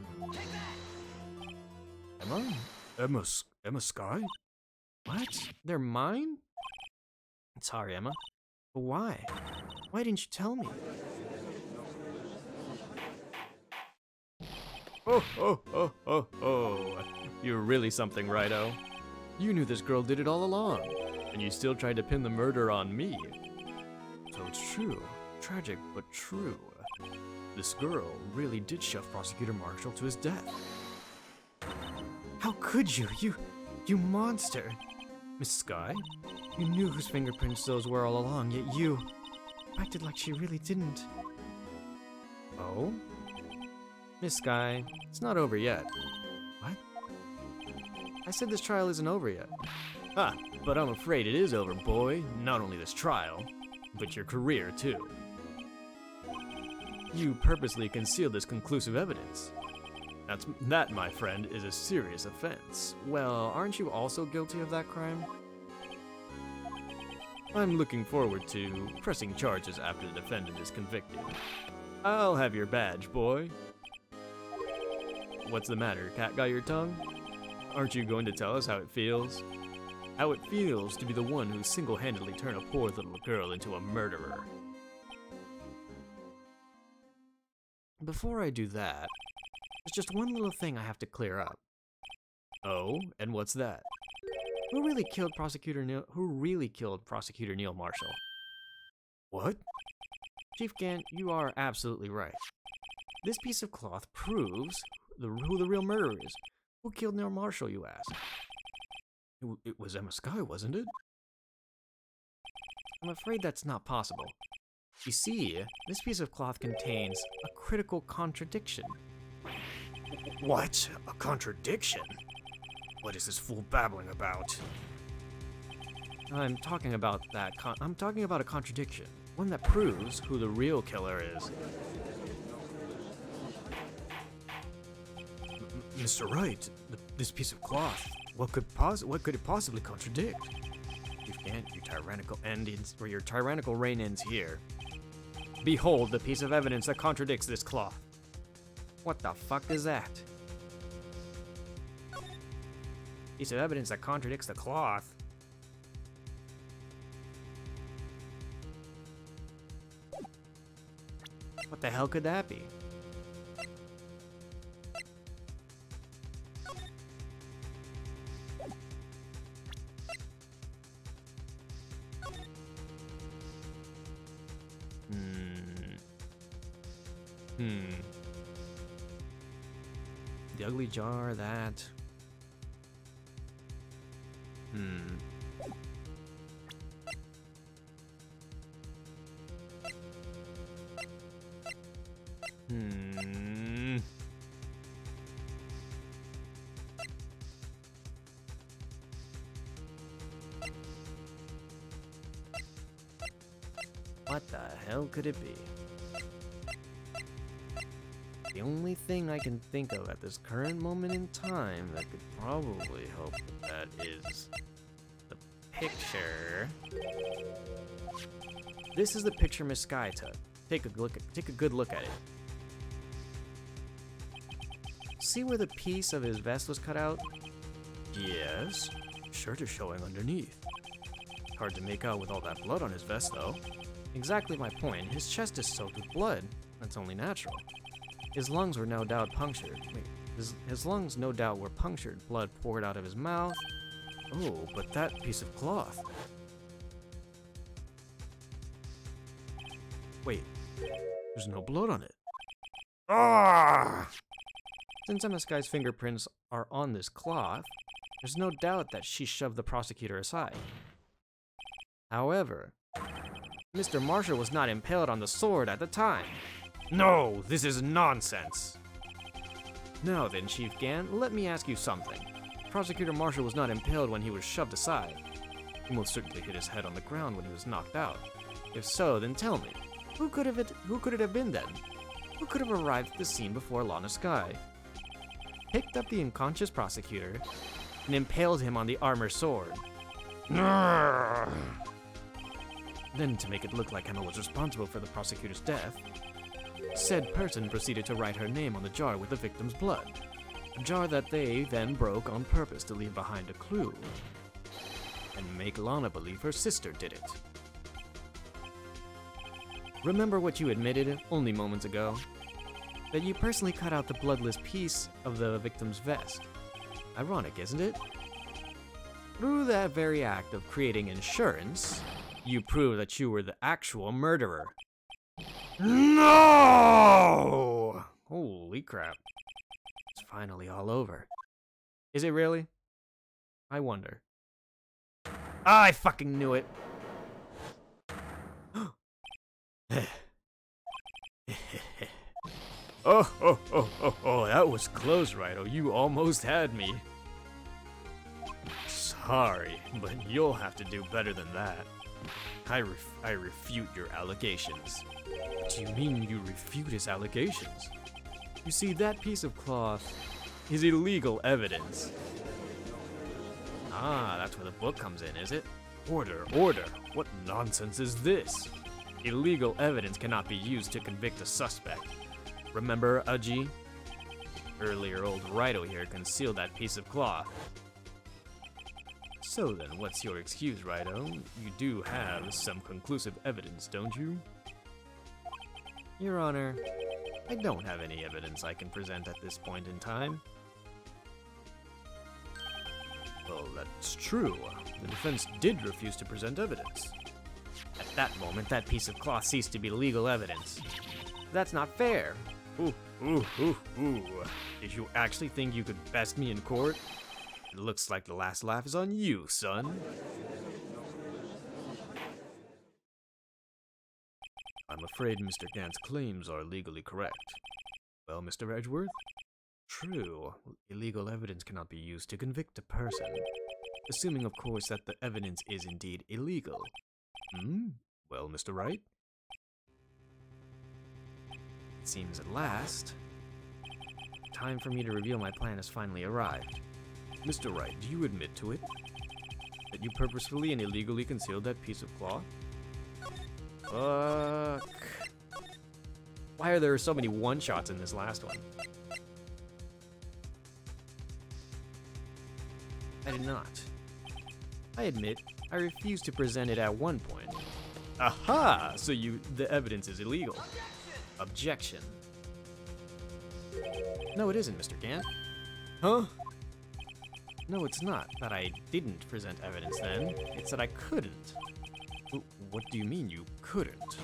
Emma? Emma Skye? What? They're mine? Sorry, Emma. But why? Why didn't you tell me? Oh. You're really something, Rido. You knew this girl did it all along, and you still tried to pin the murder on me. So it's true. Tragic, but true. This girl really did shove Prosecutor Marshall to his death. How could you? You monster! Miss Skye, you knew whose fingerprints those were all along, yet you acted like she really didn't. Oh? Miss Skye, it's not over yet. What? I said this trial isn't over yet. Ah, but I'm afraid it is over, boy. Not only this trial, but your career, too. You purposely concealed this conclusive evidence. That, my friend, is a serious offense. Well, aren't you also guilty of that crime? I'm looking forward to pressing charges after the defendant is convicted. I'll have your badge, boy. What's the matter? Cat got your tongue? Aren't you going to tell us how it feels? How it feels to be the one who single-handedly turned a poor little girl into a murderer. Before I do that, there's just one little thing I have to clear up. Oh, and what's that? Who really killed Prosecutor Neil Marshall? What? Chief Gant, you are absolutely right. This piece of cloth proves who the real murderer is. Who killed Neil Marshall, you ask? It was Emma Skye, wasn't it? I'm afraid that's not possible. You see, this piece of cloth contains a critical contradiction. What? A contradiction? What is this fool babbling about? I'm talking about a contradiction. One that proves who the real killer is. Mr. Wright, this piece of cloth, what could it possibly contradict? You can't, your tyrannical reign ends here. Behold the piece of evidence that contradicts this cloth. What the fuck is that? Piece of evidence that contradicts the cloth? What the hell could that be? The ugly jar, that. What the hell could it be? The only thing I can think of at this current moment in time that could probably help with that is the picture. This is the picture Miss Skye took. Take a good look at it. See where the piece of his vest was cut out? Yes. Shirt is showing underneath. Hard to make out with all that blood on his vest, though. Exactly my point. His chest is soaked with blood. That's only natural. His lungs were no doubt punctured. His lungs no doubt were punctured. Blood poured out of his mouth. Oh, but that piece of cloth. There's no blood on it. Ah! Since Emma Skye's fingerprints are on this cloth, there's no doubt that she shoved the prosecutor aside. However, Mr. Marshall was not impaled on the sword at the time. No, this is nonsense. Now then, Chief Gann, let me ask you something. Prosecutor Marshall was not impaled when he was shoved aside. He most certainly hit his head on the ground when he was knocked out. If so, then tell me, who could it have been then? Who could have arrived at the scene before Lana Skye, picked up the unconscious prosecutor, and impaled him on the armor sword? Then, to make it look like Emma was responsible for the prosecutor's death, said person proceeded to write her name on the jar with the victim's blood. A jar that they then broke on purpose to leave behind a clue and make Lana believe her sister did it. Remember what you admitted only moments ago? That you personally cut out the bloodless piece of the victim's vest. Ironic, isn't it? Through that very act of creating insurance, you prove that you were the actual murderer. No! Holy crap. It's finally all over. Is it really? I wonder. I fucking knew it. Oh, that was close, Rido. You almost had me. Sorry, but you'll have to do better than that. I refute your allegations. What do you mean you refute his allegations? You see, that piece of cloth is illegal evidence. Ah, that's where the book comes in, is it? Order, order. What nonsense is this? Illegal evidence cannot be used to convict a suspect. Remember, OG? Earlier, old Rido here concealed that piece of cloth. So then, what's your excuse, Rido? You do have some conclusive evidence, don't you? Your Honor, I don't have any evidence I can present at this point in time. Well, that's true. The defense did refuse to present evidence. At that moment, that piece of cloth ceased to be legal evidence. That's not fair. Ooh. Did you actually think you could best me in court? It looks like the last laugh is on you, son. I'm afraid Mr. Gant's claims are legally correct. Well, Mr. Edgeworth? True. Illegal evidence cannot be used to convict a person. Assuming, of course, that the evidence is indeed illegal. Well, Mr. Wright? It seems at last, time for me to reveal my plan has finally arrived. Mr. Wright, do you admit to it? That you purposefully and illegally concealed that piece of cloth? Fuck. Why are there so many one-shots in this last one? I did not. I admit, I refused to present it at one point. Aha! So the evidence is illegal. Objection. No, it isn't, Mr. Gant. Huh? No, it's not that I didn't present evidence then. It's that I couldn't. What do you mean you couldn't?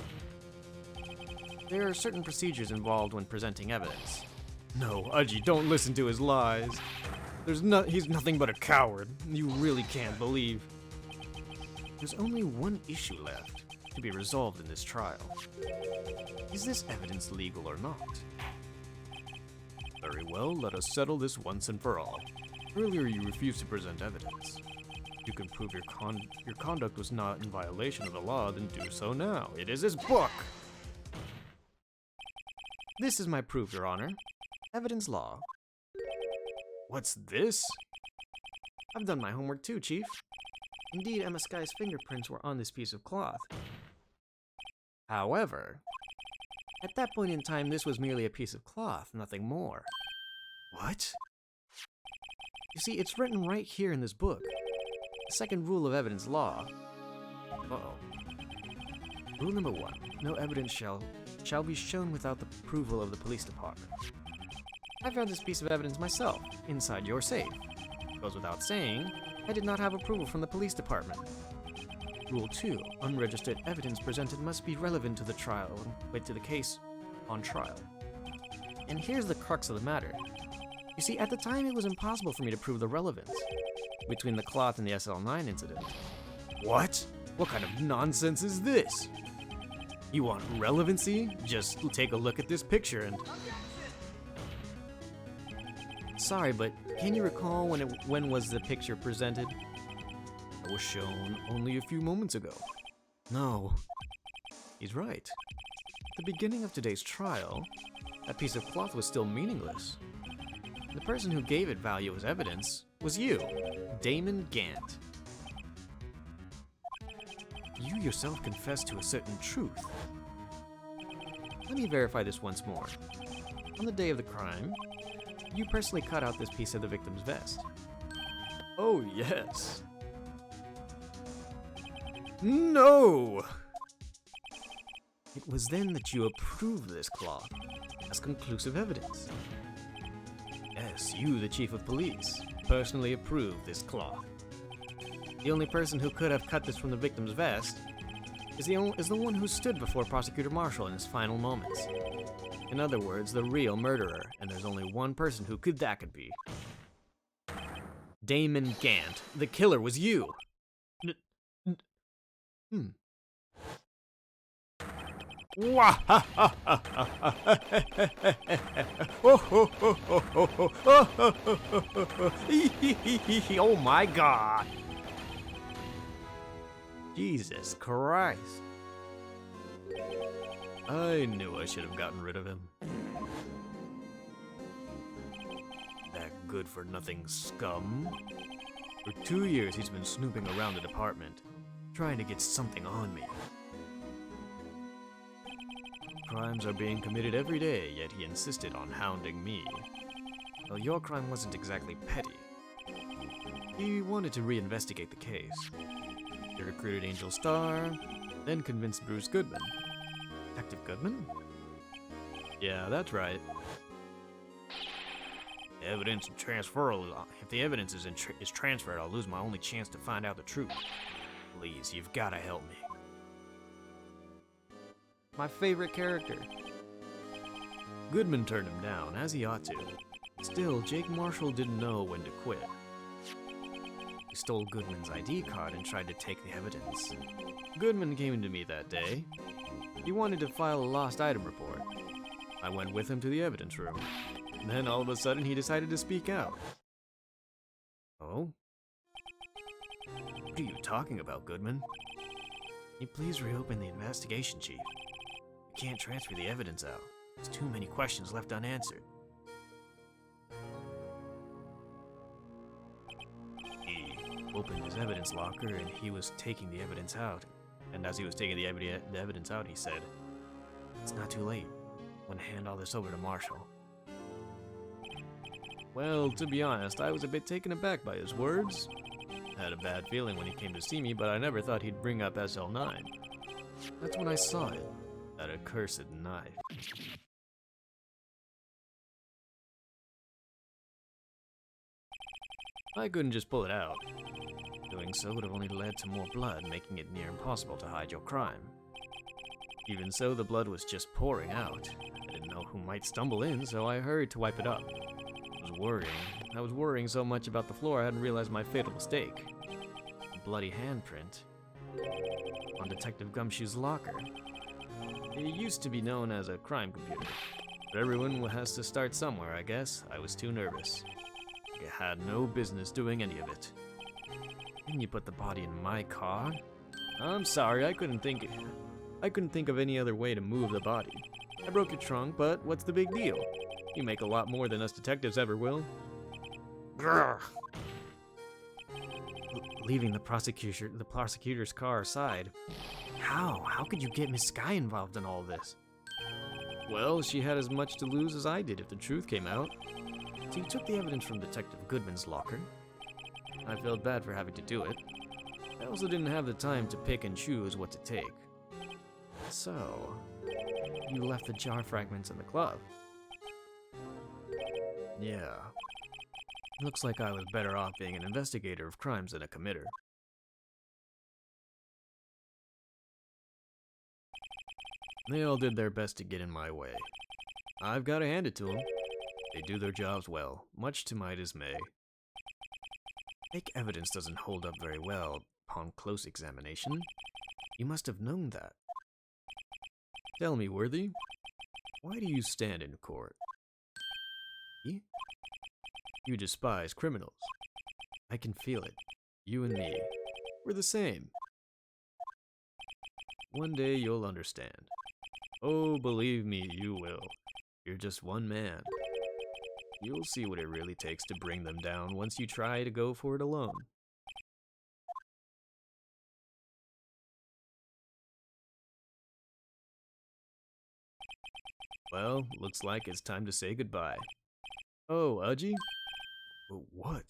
There are certain procedures involved when presenting evidence. No, Uji, don't listen to his lies. He's nothing but a coward. You really can't believe. There's only one issue left to be resolved in this trial. Is this evidence legal or not? Very well, let us settle this once and for all. Earlier you refused to present evidence. If you can prove your conduct was not in violation of the law, then do so now. It is his book! This is my proof, Your Honor. Evidence law. What's this? I've done my homework too, Chief. Indeed, Emma Skye's fingerprints were on this piece of cloth. However, at that point in time, this was merely a piece of cloth, nothing more. What? You see, it's written right here in this book. The second rule of evidence law. Uh-oh. Rule number 1. No evidence shall be shown without the approval of the police department. I found this piece of evidence myself, inside your safe. Goes without saying, I did not have approval from the police department. Rule 2. Unregistered evidence presented must be relevant to the case on trial. And here's the crux of the matter. You see, at the time it was impossible for me to prove the relevance between the cloth and the SL9 incident. What? What kind of nonsense is this? You want relevancy? Just take a look at this picture and... Sorry, but can you recall when was the picture presented? It was shown only a few moments ago. No. He's right. At the beginning of today's trial, that piece of cloth was still meaningless. The person who gave it value as evidence was you, Damon Gant. You yourself confessed to a certain truth. Let me verify this once more. On the day of the crime, you personally cut out this piece of the victim's vest. Oh, yes. No! It was then that you approved this cloth as conclusive evidence. Yes, you, the chief of police, personally approved this cloth. The only person who could have cut this from the victim's vest is the one who stood before Prosecutor Marshall in his final moments. In other words, the real murderer, and there's only one person who that could be. Damon Gant. The killer was you. Oh my God. Jesus Christ. I knew I should have gotten rid of him. That good-for-nothing scum. For 2 years he's been snooping around the department, trying to get something on me. Crimes are being committed every day, yet he insisted on hounding me. Well, your crime wasn't exactly petty. He wanted to reinvestigate the case. He recruited Angel Starr, then convinced Bruce Goodman. Detective Goodman? Yeah, that's right. Evidence transferal. If the evidence is transferred, I'll lose my only chance to find out the truth. Please, you've gotta help me. My favorite character. Goodman turned him down, as he ought to. Still, Jake Marshall didn't know when to quit. He stole Goodman's ID card and tried to take the evidence. Goodman came to me that day. He wanted to file a lost item report. I went with him to the evidence room. Then all of a sudden he decided to speak out. Oh? What are you talking about, Goodman? Can you please reopen the investigation, Chief? You can't transfer the evidence out. There's too many questions left unanswered. He opened his evidence locker and he was taking the evidence out. And as he was taking the evidence out, he said, "It's not too late. I'm gonna hand all this over to Marshall." Well, to be honest, I was a bit taken aback by his words. I had a bad feeling when he came to see me, but I never thought he'd bring up SL9. That's when I saw it. That accursed knife. I couldn't just pull it out. Doing so would have only led to more blood, making it near impossible to hide your crime. Even so, the blood was just pouring out. I didn't know who might stumble in, so I hurried to wipe it up. I was worrying so much about the floor I hadn't realized my fatal mistake. A bloody handprint on Detective Gumshoe's locker. It used to be known as a crime computer, but everyone has to start somewhere, I guess. I was too nervous. I had no business doing any of it. Didn't you put the body in my car? I'm sorry, I couldn't think of any other way to move the body. I broke your trunk, but what's the big deal? You make a lot more than us detectives ever will. Grr. Leaving the prosecutor's car aside. How could you get Miss Skye involved in all this? Well, she had as much to lose as I did if the truth came out. So you took the evidence from Detective Goodman's locker. I felt bad for having to do it. I also didn't have the time to pick and choose what to take. So, you left the jar fragments in the club. Yeah. Looks like I was better off being an investigator of crimes than a committer. They all did their best to get in my way. I've got to hand it to them. They do their jobs well, much to my dismay. Fake evidence doesn't hold up very well upon close examination. You must have known that. Tell me, Worthy, why do you stand in court? You despise criminals. I can feel it. You and me, we're the same. One day you'll understand. Oh, believe me, you will. You're just one man. You'll see what it really takes to bring them down once you try to go for it alone. Well, looks like it's time to say goodbye. Oh, OG? What?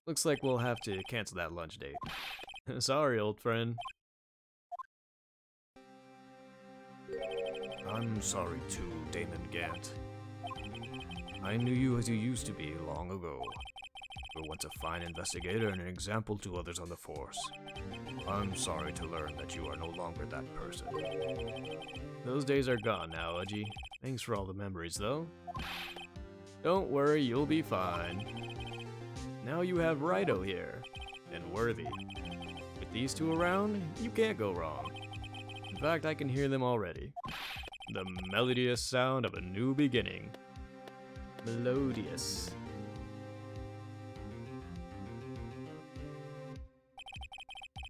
Looks like we'll have to cancel that lunch date. Sorry, old friend. I'm sorry too, Damon Gant. I knew you as you used to be long ago. You were once a fine investigator and an example to others on the force. I'm sorry to learn that you are no longer that person. Those days are gone now, OG. Thanks for all the memories, though. Don't worry, you'll be fine. Now you have Rido here, and Worthy. With these two around, you can't go wrong. In fact, I can hear them already. The melodious sound of a new beginning. Melodious.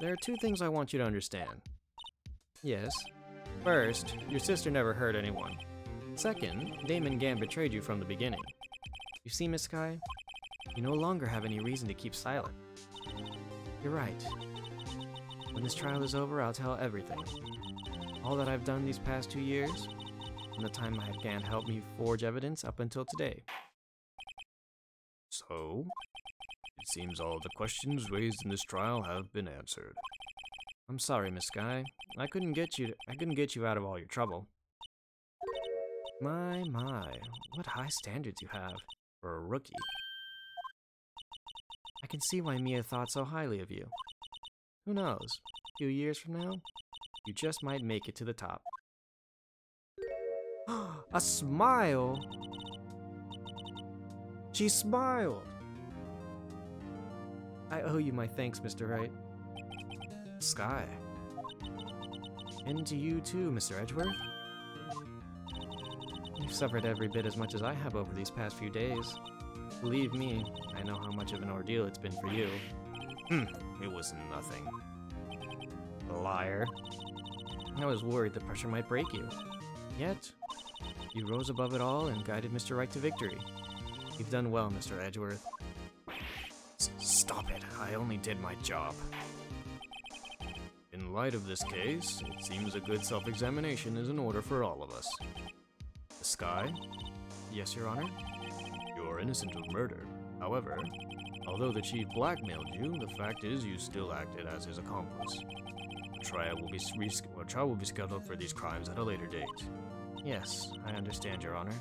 There are two things I want you to understand. Yes. First, your sister never hurt anyone. Second, Damon Gant betrayed you from the beginning. You see, Miss Skye? You no longer have any reason to keep silent. You're right. When this trial is over, I'll tell everything. All that I've done these past 2 years, from the time I had Gant help me forge evidence up until today. So, it seems all the questions raised in this trial have been answered. I'm sorry, Miss Skye. I couldn't get you out of all your trouble. My, what high standards you have for a rookie. I can see why Mia thought so highly of you. Who knows? A few years from now, you just might make it to the top. A smile! She smiled! I owe you my thanks, Mr. Wright. Skye. And to you too, Mr. Edgeworth. You've suffered every bit as much as I have over these past few days. Believe me, I know how much of an ordeal it's been for you. It was nothing. Liar. I was worried the pressure might break you. Yet, you rose above it all and guided Mr. Wright to victory. You've done well, Mr. Edgeworth. Stop it. I only did my job. In light of this case, it seems a good self-examination is in order for all of us. Skye? Yes, Your Honor? You're innocent of murder. However, although the chief blackmailed you, the fact is you still acted as his accomplice. A trial will be scheduled for these crimes at a later date. Yes, I understand, Your Honor.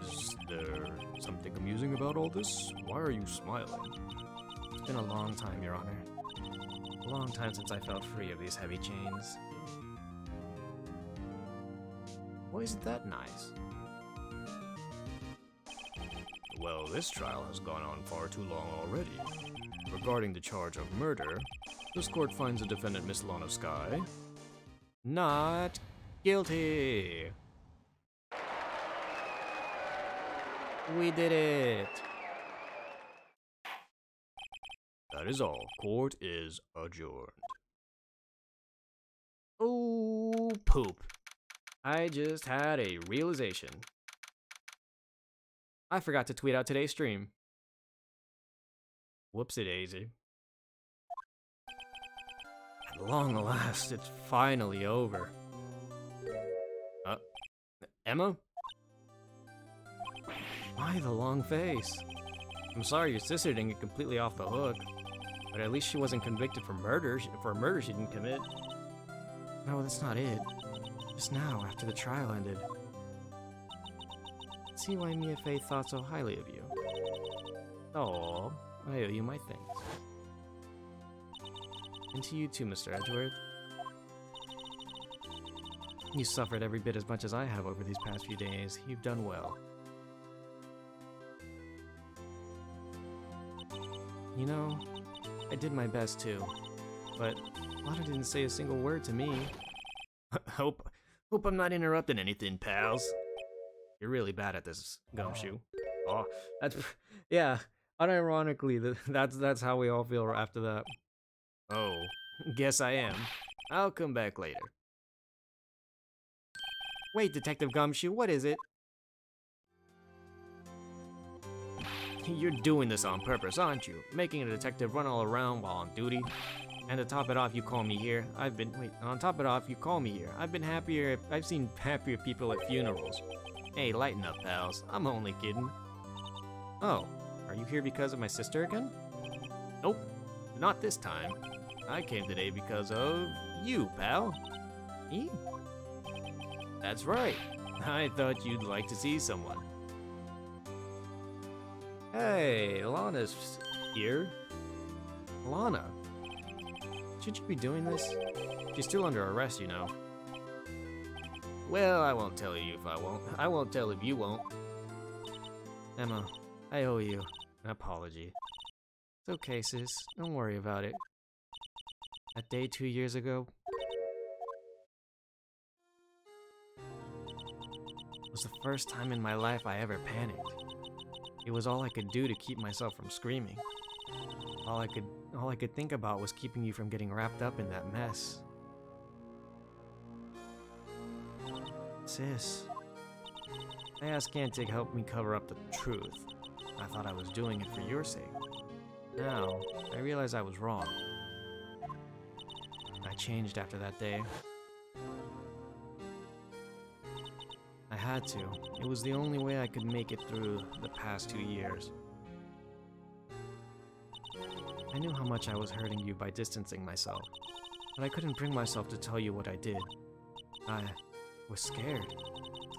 Is there something amusing about all this? Why are you smiling? It's been a long time, Your Honor. A long time since I felt free of these heavy chains. Why isn't that nice? Well, this trial has gone on far too long already. Regarding the charge of murder, this court finds the defendant, Miss Lana Skye, not guilty. We did it. That is all. Court is adjourned. Oh, poop. I just had a realization. I forgot to tweet out today's stream. Whoopsie-daisy. At long last, it's finally over. Emma? Why the long face? I'm sorry your sister didn't get completely off the hook, but at least she wasn't convicted for murder she didn't commit. No, that's not it. Just now, after the trial ended. See why Mia Fey thought so highly of you. Oh, I owe you my thanks. And to you too, Mr. Edgeworth. You suffered every bit as much as I have over these past few days. You've done well. You know, I did my best too, but Lana didn't say a single word to me. Hope I'm not interrupting anything, pals. You're really bad at this, Gumshoe. Oh, yeah. Unironically, that's how we all feel after that. Oh, guess I am. I'll come back later. Wait, Detective Gumshoe, what is it? You're doing this on purpose, aren't you? Making a detective run all around while on duty. And to top it off, you call me here. On top of it off, you call me here. I've seen happier people at funerals. Hey, lighten up, pals. I'm only kidding. Oh, are you here because of my sister again? Nope, not this time. I came today because of you, pal. Me? That's right. I thought you'd like to see someone. Hey, Lana's here. Lana, should you be doing this? She's still under arrest, you know. Well, I won't tell you if I won't. I won't tell if you won't. Emma, I owe you an apology. It's okay, sis. Don't worry about it. That day 2 years ago was the first time in my life I ever panicked. It was all I could do to keep myself from screaming. All I could think about was keeping you from getting wrapped up in that mess. Sis, I asked Cantic to help me cover up the truth. I thought I was doing it for your sake. Now, I realize I was wrong. I changed after that day. I had to. It was the only way I could make it through the past 2 years. I knew how much I was hurting you by distancing myself, but I couldn't bring myself to tell you what I did. I was scared.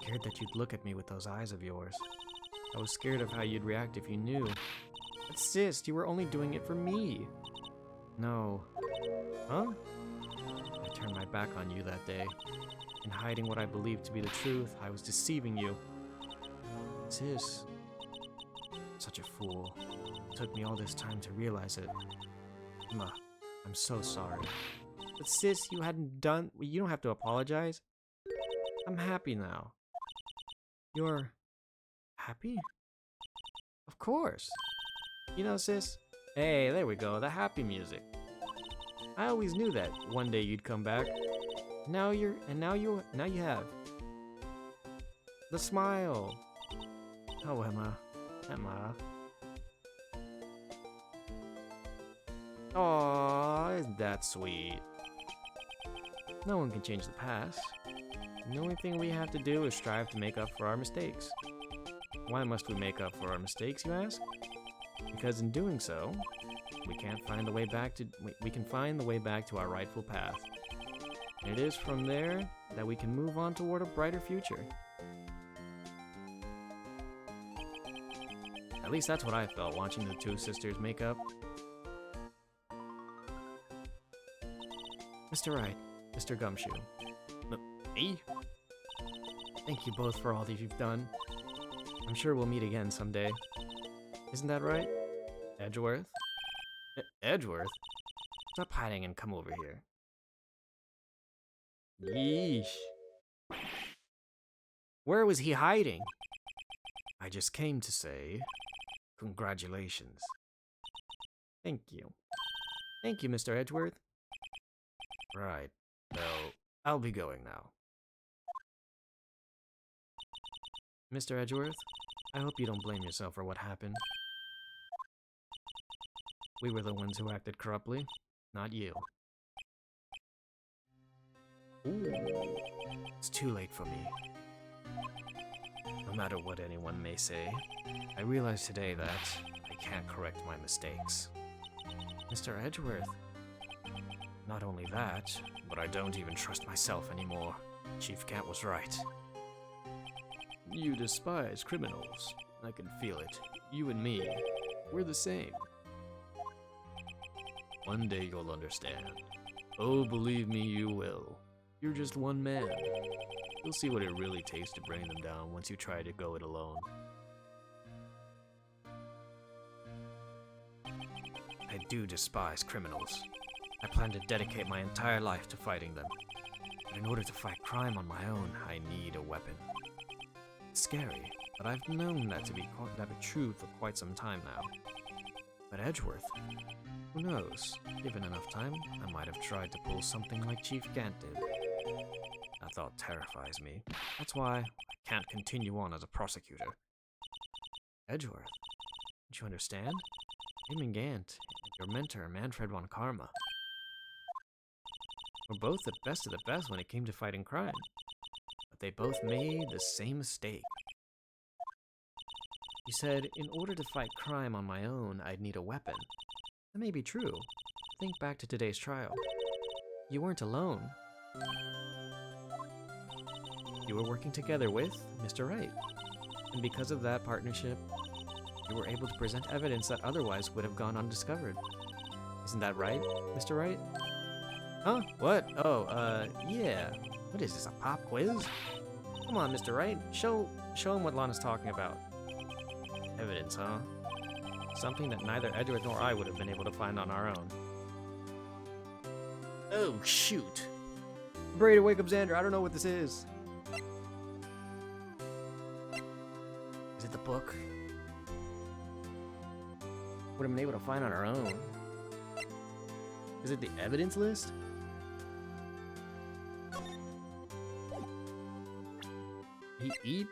Scared that you'd look at me with those eyes of yours. I was scared of how you'd react if you knew. But sis, you were only doing it for me. No. Huh? I turned my back on you that day. In hiding what I believed to be the truth, I was deceiving you. Sis, such a fool. It took me all this time to realize it. Emma, I'm so sorry. But sis, you don't have to apologize. I'm happy now. You're happy? Of course. You know, sis, hey, there we go, the happy music. I always knew that one day you'd come back. Now you have the smile. Oh, Emma. Aww, isn't that sweet? No one can change the past. The only thing we have to do is strive to make up for our mistakes. Why must we make up for our mistakes, you ask? Because in doing so, we can find the way back to our rightful path. And it is from there that we can move on toward a brighter future. At least that's what I felt watching the two sisters make up. Mr. Wright, Mr. Gumshoe. Me? Thank you both for all that you've done. I'm sure we'll meet again someday. Isn't that right? Edgeworth? Edgeworth? Stop hiding and come over here. Yeesh. Where was he hiding? I just came to say, congratulations. Thank you. Thank you, Mr. Edgeworth. Right. Well, I'll be going now. Mr. Edgeworth, I hope you don't blame yourself for what happened. We were the ones who acted corruptly, not you. Ooh, it's too late for me. No matter what anyone may say, I realize today that I can't correct my mistakes. Mr. Edgeworth. Not only that, but I don't even trust myself anymore. Chief Cat was right. You despise criminals. I can feel it. You and me, we're the same. One day you'll understand. Oh, believe me, you will. You're just one man. You'll see what it really takes to bring them down once you try to go it alone. I do despise criminals. I plan to dedicate my entire life to fighting them. But in order to fight crime on my own, I need a weapon. It's scary, but I've known that to be true for quite some time now. But Edgeworth, who knows? Given enough time, I might have tried to pull something like Chief Gant did. That thought terrifies me. That's why I can't continue on as a prosecutor. Edgeworth, don't you understand? Damon Gant and your mentor, Manfred von Karma, were both the best of the best when it came to fighting crime. But they both made the same mistake. You said, in order to fight crime on my own, I'd need a weapon. That may be true. Think back to today's trial. You weren't alone. You were working together with Mr. Wright. And because of that partnership, you were able to present evidence that otherwise would have gone undiscovered. Isn't that right, Mr. Wright? Huh? What? Oh, yeah. What is this, a pop quiz? Come on, Mr. Wright. Show him what Lana's talking about. Evidence, huh? Something that neither Edgeworth nor I would have been able to find on our own. Oh, shoot. Brady, wake up, Xander. I don't know what this is. Is it the book? Would have been able to find on our own. Is it the evidence list? He eat?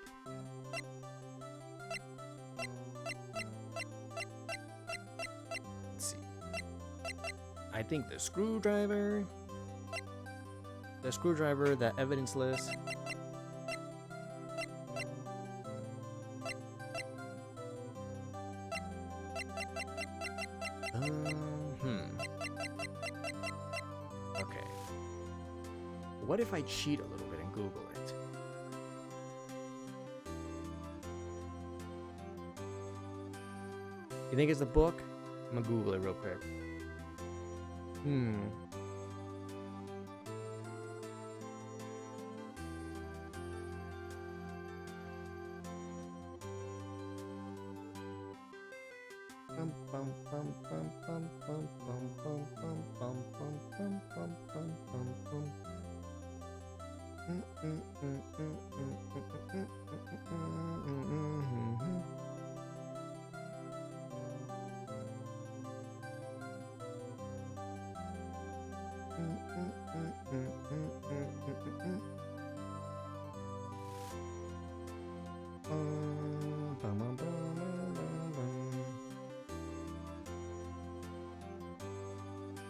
Let's see. I think the screwdriver, the evidence list. Okay. What if I cheat a little bit and Google it? You think it's the book? I'm gonna Google it real quick.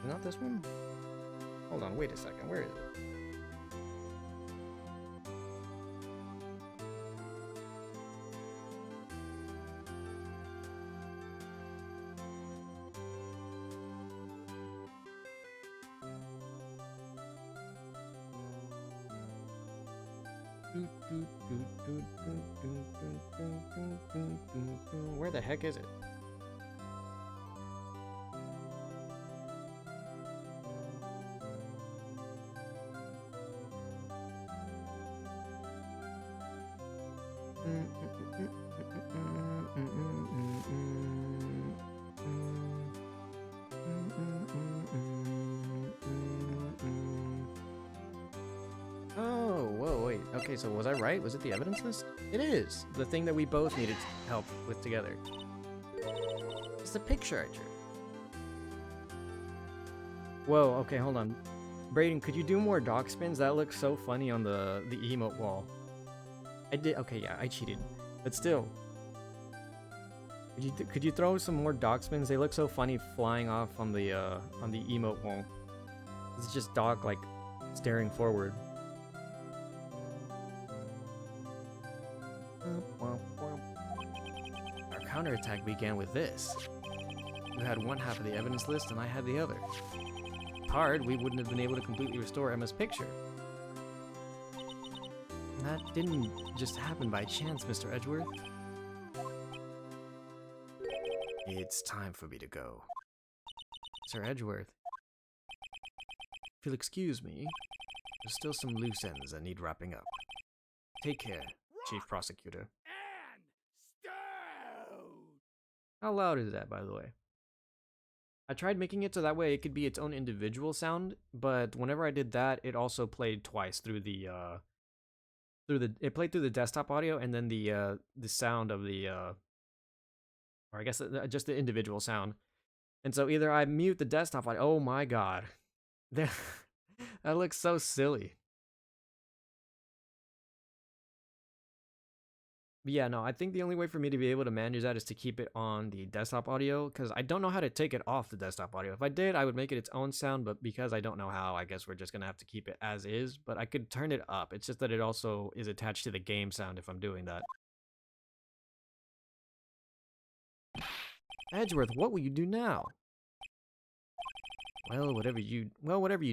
Not this one? Hold on, wait a second. Where is it? Where the heck is it? Oh, whoa, wait. Okay, so was I right? Was it the evidence list? It is! The thing that we both needed help with together. It's the picture I drew. Whoa, okay, hold on. Brayden, could you do more dog spins? That looks so funny on the emote wall. I did, okay, yeah, I cheated. But still. Could you throw some more dog spins? They look so funny flying off on the emote wall. It's just dog, like, staring forward. Our counterattack began with this. You had one half of the evidence list and I had the other. Hard, we wouldn't have been able to completely restore Emma's picture. That didn't just happen by chance, Mr. Edgeworth. It's time for me to go. Sir Edgeworth, if you'll excuse me, There's still some loose ends that need wrapping up. Take care, Chief Prosecutor. How loud is that, by the way? I tried making it so that way it could be its own individual sound, but whenever I did that, it also played twice through the it played through the desktop audio and then the sound of the or I guess just the individual sound. And so either I mute the desktop audio. Oh my god, that looks so silly. But yeah, no, I think the only way for me to be able to manage that is to keep it on the desktop audio, because I don't know how to take it off the desktop audio. If I did, I would make it its own sound, but because I don't know how, I guess we're just going to have to keep it as is. But I could turn it up. It's just that it also is attached to the game sound if I'm doing that. Edgeworth, what will you do now? Well, whatever you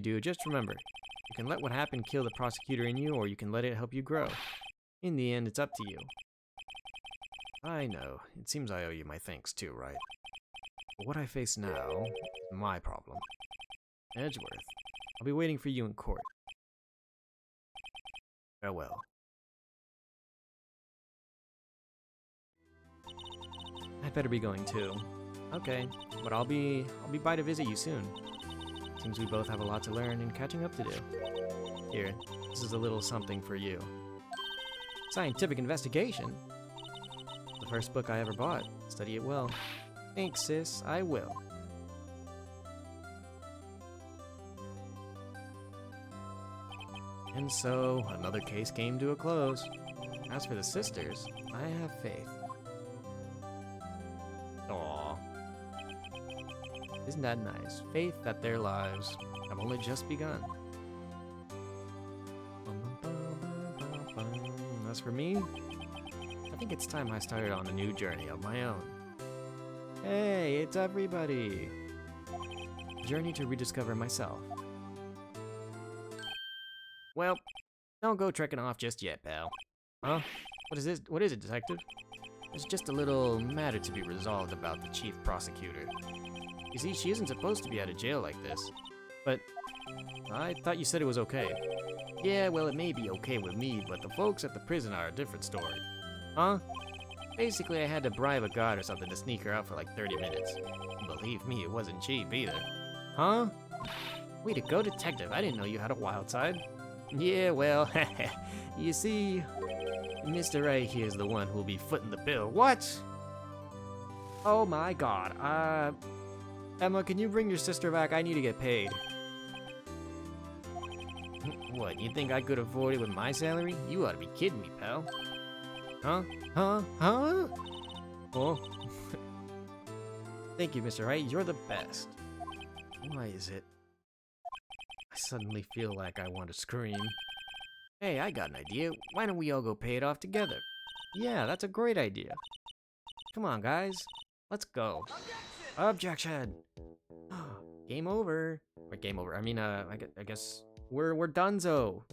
do, just remember, you can let what happened kill the prosecutor in you, or you can let it help you grow. In the end, it's up to you. I know. It seems I owe you my thanks too, right? But what I face now is my problem. Edgeworth, I'll be waiting for you in court. Farewell. I'd better be going too. Okay, but I'll be by to visit you soon. Seems we both have a lot to learn and catching up to do. Here, this is a little something for you. Scientific investigation? The first book I ever bought. Study it well. Thanks, sis. I will. And so, another case came to a close. As for the sisters, I have faith. Aww. Isn't that nice? Faith that their lives have only just begun. As for me, I think it's time I started on a new journey of my own. Hey, it's everybody! Journey to rediscover myself. Well, don't go trekking off just yet, pal. Huh? What is this? What is it, detective? There's just a little matter to be resolved about the chief prosecutor. You see, she isn't supposed to be out of jail like this. But I thought you said it was okay. Yeah, well, it may be okay with me, but the folks at the prison are a different story. Huh? Basically, I had to bribe a guard or something to sneak her out for like 30 minutes. Believe me, it wasn't cheap either. Huh? Way to go, detective. I didn't know you had a wild side. Yeah, well, you see, Mr. Right here is the one who'll be footing the bill. What? Oh my god. Emma, can you bring your sister back? I need to get paid. What, you think I could afford it with my salary? You ought to be kidding me, pal. Huh? Huh? Huh? Oh. Thank you, Mr. Wright. You're the best. Why is it? I suddenly feel like I want to scream. Hey, I got an idea. Why don't we all go pay it off together? Yeah, that's a great idea. Come on, guys. Let's go. Objection! Game over. Or game over. I mean, I guess we're donezo.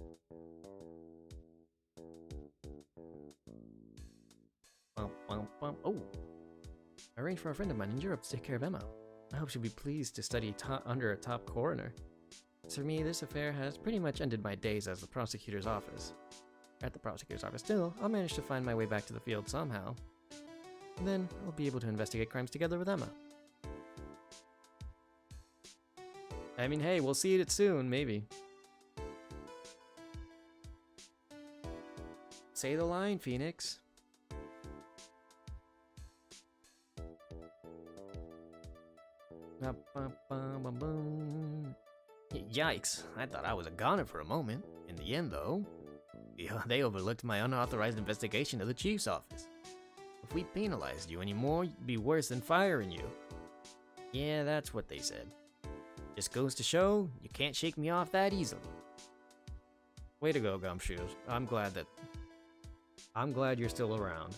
Oh. I arranged for a friend of mine in Europe to take care of Emma. I hope she'll be pleased to study under a top coroner. As for me, this affair has pretty much ended my days as the prosecutor's office. At the prosecutor's office still, I'll manage to find my way back to the field somehow. And then I'll be able to investigate crimes together with Emma. I mean, hey, we'll see it soon, maybe. Say the line, Phoenix. Yikes, I thought I was a goner for a moment. In the end, though, they overlooked my unauthorized investigation of the chief's office. If we penalized you anymore, it'd be worse than firing you. Yeah, that's what they said. Just goes to show, you can't shake me off that easily. Way to go, Gumshoes. I'm glad you're still around.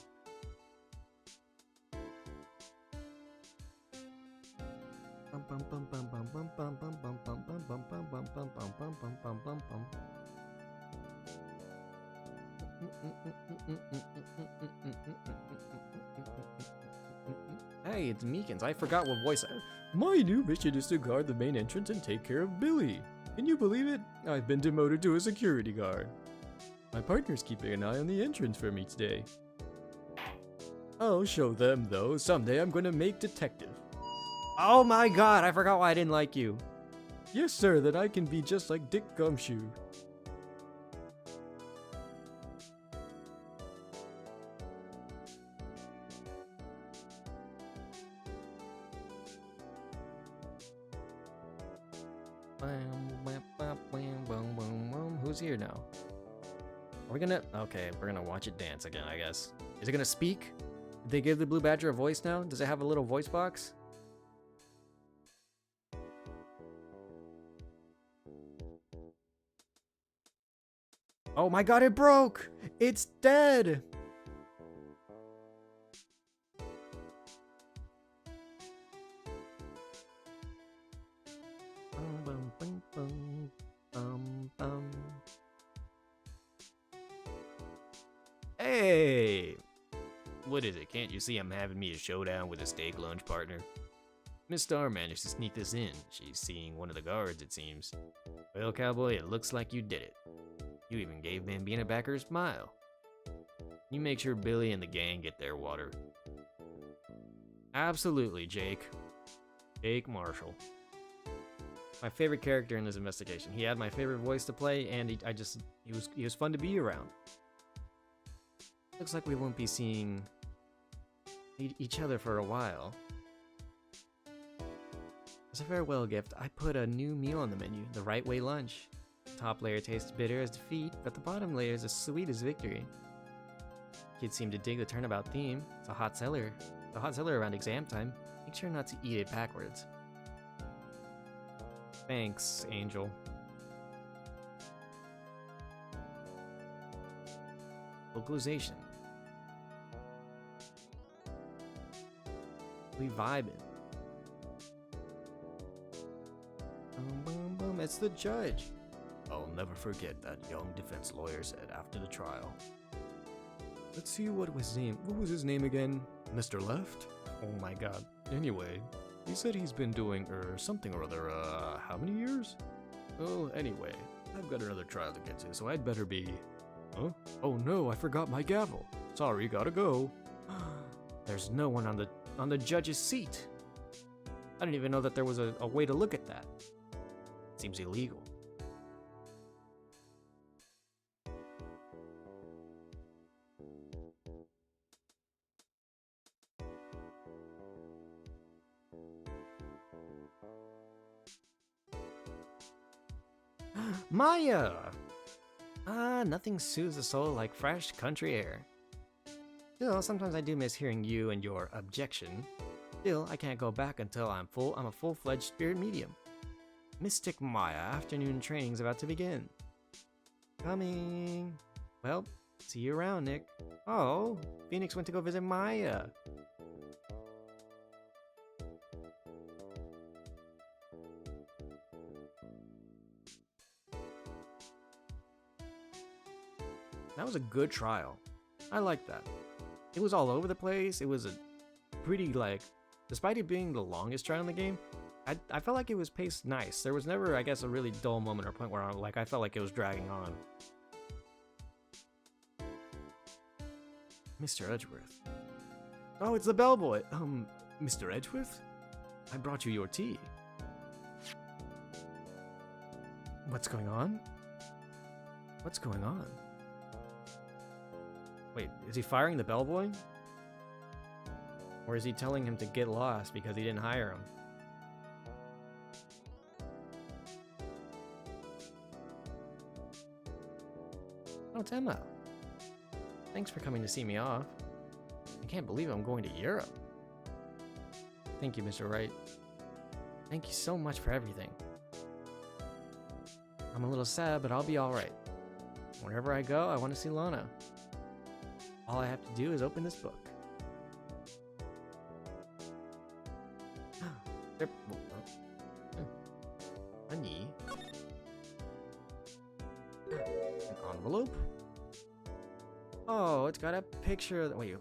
Hey, it's Meekins. I forgot what voice. My new mission is to guard the main entrance and take care of Billy. Can you believe it? I've been demoted to a security guard. My partner's keeping an eye on the entrance for me today. I'll show them, though. Someday I'm gonna make detective. Oh my god, I forgot why I didn't like you. Yes, sir, that I can be just like Dick Gumshoe. Who's here now? Are we gonna... Okay, we're gonna watch it dance again, I guess. Is it gonna speak? Did they give the Blue Badger a voice now? Does it have a little voice box? Oh my god, it broke! It's dead! Hey! What is it? Can't you see I'm having me a showdown with a steak lunch partner? Miss Star managed to sneak this in. She's seeing one of the guards, it seems. Well, cowboy, it looks like you did it. You even gave Bambina back her smile. You make sure Billy and the gang get their water. Absolutely, Jake. Jake Marshall. My favorite character in this investigation. He had my favorite voice to play, and he was fun to be around. Looks like we won't be seeing each other for a while. As a farewell gift, I put a new meal on the menu, the Right Way Lunch. The top layer tastes bitter as defeat, but the bottom layer is as sweet as victory. Kids seem to dig the turnabout theme. It's a hot seller. It's a hot seller around exam time. Make sure not to eat it backwards. Thanks, Angel. Localization. We vibing. Boom, boom, boom. It's the judge. I'll never forget that young defense lawyer said after the trial. Let's see what was his name. What was his name again? Mr. Left? Oh my god. Anyway, he said he's been doing something or other, how many years? Well, anyway, I've got another trial to get to, so I'd better be... Huh? Oh no, I forgot my gavel. Sorry, gotta go. There's no one on the judge's seat. I didn't even know that there was a way to look at that. Seems illegal. Maya! Nothing soothes the soul like fresh country air. Still, sometimes I do miss hearing you and your objection. Still, I can't go back until I'm a full-fledged spirit medium. Mystic Maya, afternoon training's about to begin. Coming. Well, see you around, Nick. Oh, Phoenix went to go visit Maya. That was a good trial. I liked that. It was all over the place. It was a pretty, despite it being the longest trial in the game, I felt like it was paced nice. There was never, I guess, a really dull moment or point where I felt like it was dragging on. Mr. Edgeworth. Oh, it's the bellboy. Mr. Edgeworth? I brought you your tea. What's going on? What's going on? Wait, is he firing the bellboy? Or is he telling him to get lost because he didn't hire him? Oh, it's Emma. Thanks for coming to see me off. I can't believe I'm going to Europe. Thank you, Mr. Wright. Thank you so much for everything. I'm a little sad, but I'll be alright. Wherever I go, I want to see Lana. All I have to do is open this book. Honey. An envelope? Oh, it's got a picture of... Wait,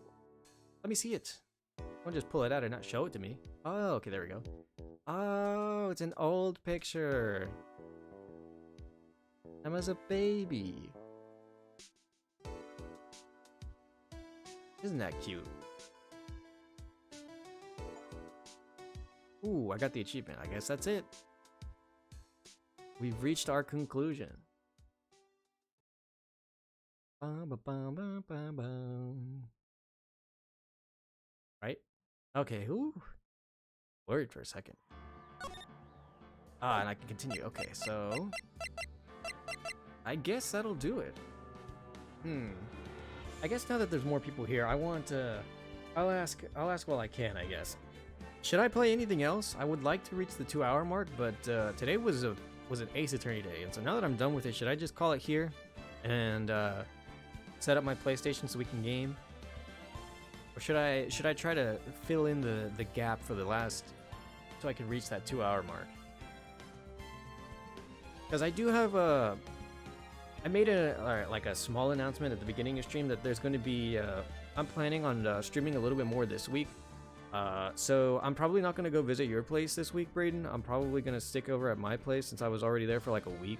let me see it. Don't just pull it out and not show it to me. Oh, okay, there we go. Oh, it's an old picture. Emma's a baby. Isn't that cute? Ooh, I got the achievement. I guess that's it. We've reached our conclusion. Right? Okay, ooh. Worried for a second. Ah, and I can continue. Okay, so I guess that'll do it. I guess now that there's more people here, I'll ask while I can, I guess. Should I play anything else? I would like to reach the 2-hour mark, but today was an Ace Attorney day, and so now that I'm done with it, should I just call it here and set up my PlayStation so we can game? Or should I try to fill in the gap for the last, so I can reach that 2-hour mark? Because I do have I made like a small announcement at the beginning of stream that there's going to be, I'm planning on streaming a little bit more this week. So I'm probably not going to go visit your place this week, Braden. I'm probably going to stick over at my place since I was already there for like a week.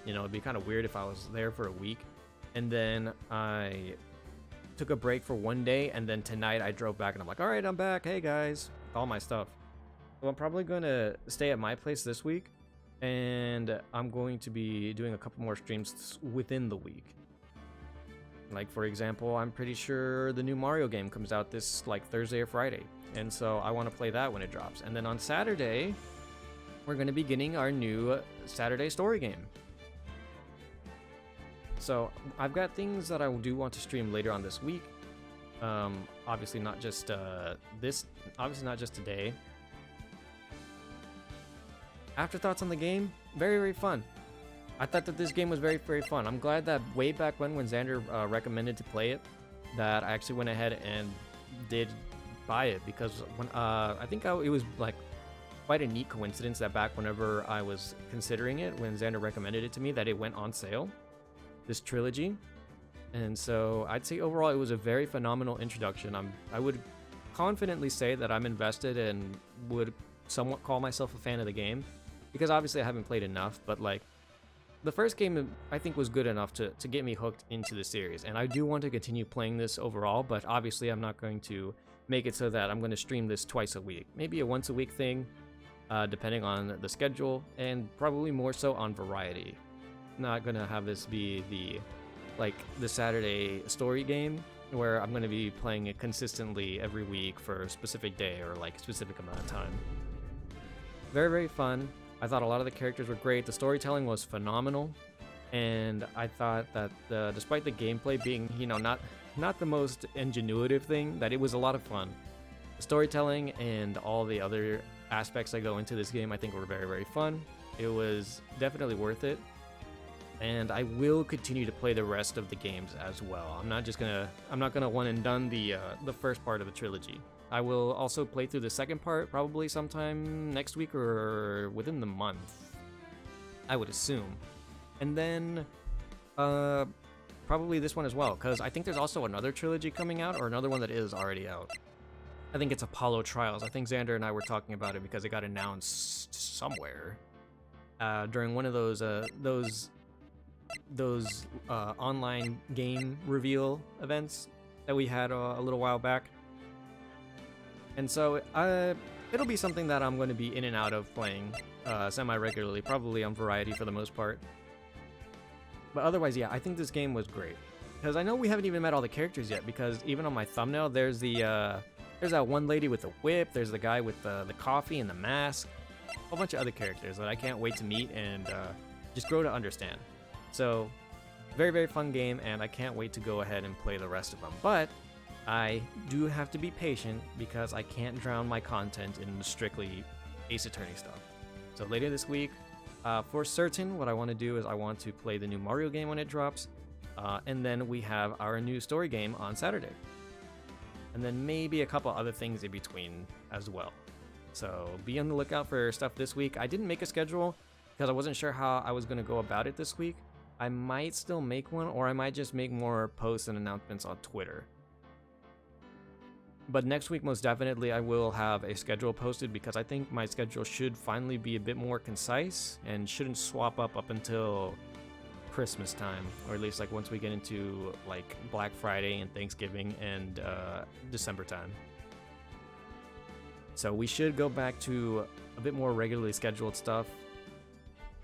You know, it'd be kind of weird if I was there for a week. And then I took a break for one day, and then tonight I drove back and I'm like, all right, I'm back. Hey guys, with all my stuff. So I'm probably going to stay at my place this week. And I'm going to be doing a couple more streams within the week. Like, for example, I'm pretty sure the new Mario game comes out this, like, Thursday or Friday. And so I want to play that when it drops. And then on Saturday, we're going to be getting our new Saturday story game. So I've got things that I do want to stream later on this week. Obviously not just today. Afterthoughts on the game, very, very fun. I thought that this game was very, very fun. I'm glad that way back when Xander recommended to play it, that I actually went ahead and did buy it, because when I think it was like quite a neat coincidence that back whenever I was considering it, when Xander recommended it to me, that it went on sale, this trilogy. And so I'd say overall it was a very phenomenal introduction. I would confidently say that I'm invested and would somewhat call myself a fan of the game. Because obviously I haven't played enough, but like the first game I think was good enough to get me hooked into the series. And I do want to continue playing this overall, but obviously I'm not going to make it so that I'm going to stream this twice a week. Maybe a once a week thing, depending on the schedule, and probably more so on variety. Not going to have this be the Saturday story game where I'm going to be playing it consistently every week for a specific day or like a specific amount of time. Very, very fun. I thought a lot of the characters were great. The storytelling was phenomenal, and I thought that despite the gameplay being, you know, not the most ingenuitive thing, that it was a lot of fun. The storytelling and all the other aspects that go into this game, I think, were very, very fun. It was definitely worth it, and I will continue to play the rest of the games as well. I'm not gonna one and done the first part of the trilogy. I will also play through the second part probably sometime next week or within the month, I would assume. And then probably this one as well, because I think there's also another trilogy coming out, or another one that is already out. I think it's Apollo Trials. I think Xander and I were talking about it because it got announced somewhere during one of those online game reveal events that we had a little while back. And so it'll be something that I'm going to be in and out of playing semi-regularly, probably on variety for the most part. But otherwise, yeah, I think this game was great. Because I know we haven't even met all the characters yet, because even on my thumbnail, there's that one lady with the whip, there's the guy with the coffee and the mask, a whole bunch of other characters that I can't wait to meet and just grow to understand. So, very, very fun game, and I can't wait to go ahead and play the rest of them. But I do have to be patient because I can't drown my content in strictly Ace Attorney stuff. So later this week, for certain, what I want to do is I want to play the new Mario game when it drops, and then we have our new story game on Saturday. And then maybe a couple other things in between as well. So be on the lookout for stuff this week. I didn't make a schedule because I wasn't sure how I was going to go about it this week. I might still make one, or I might just make more posts and announcements on Twitter. But next week, most definitely, I will have a schedule posted, because I think my schedule should finally be a bit more concise and shouldn't swap up until Christmas time, or at least like once we get into like Black Friday and Thanksgiving and December time. So we should go back to a bit more regularly scheduled stuff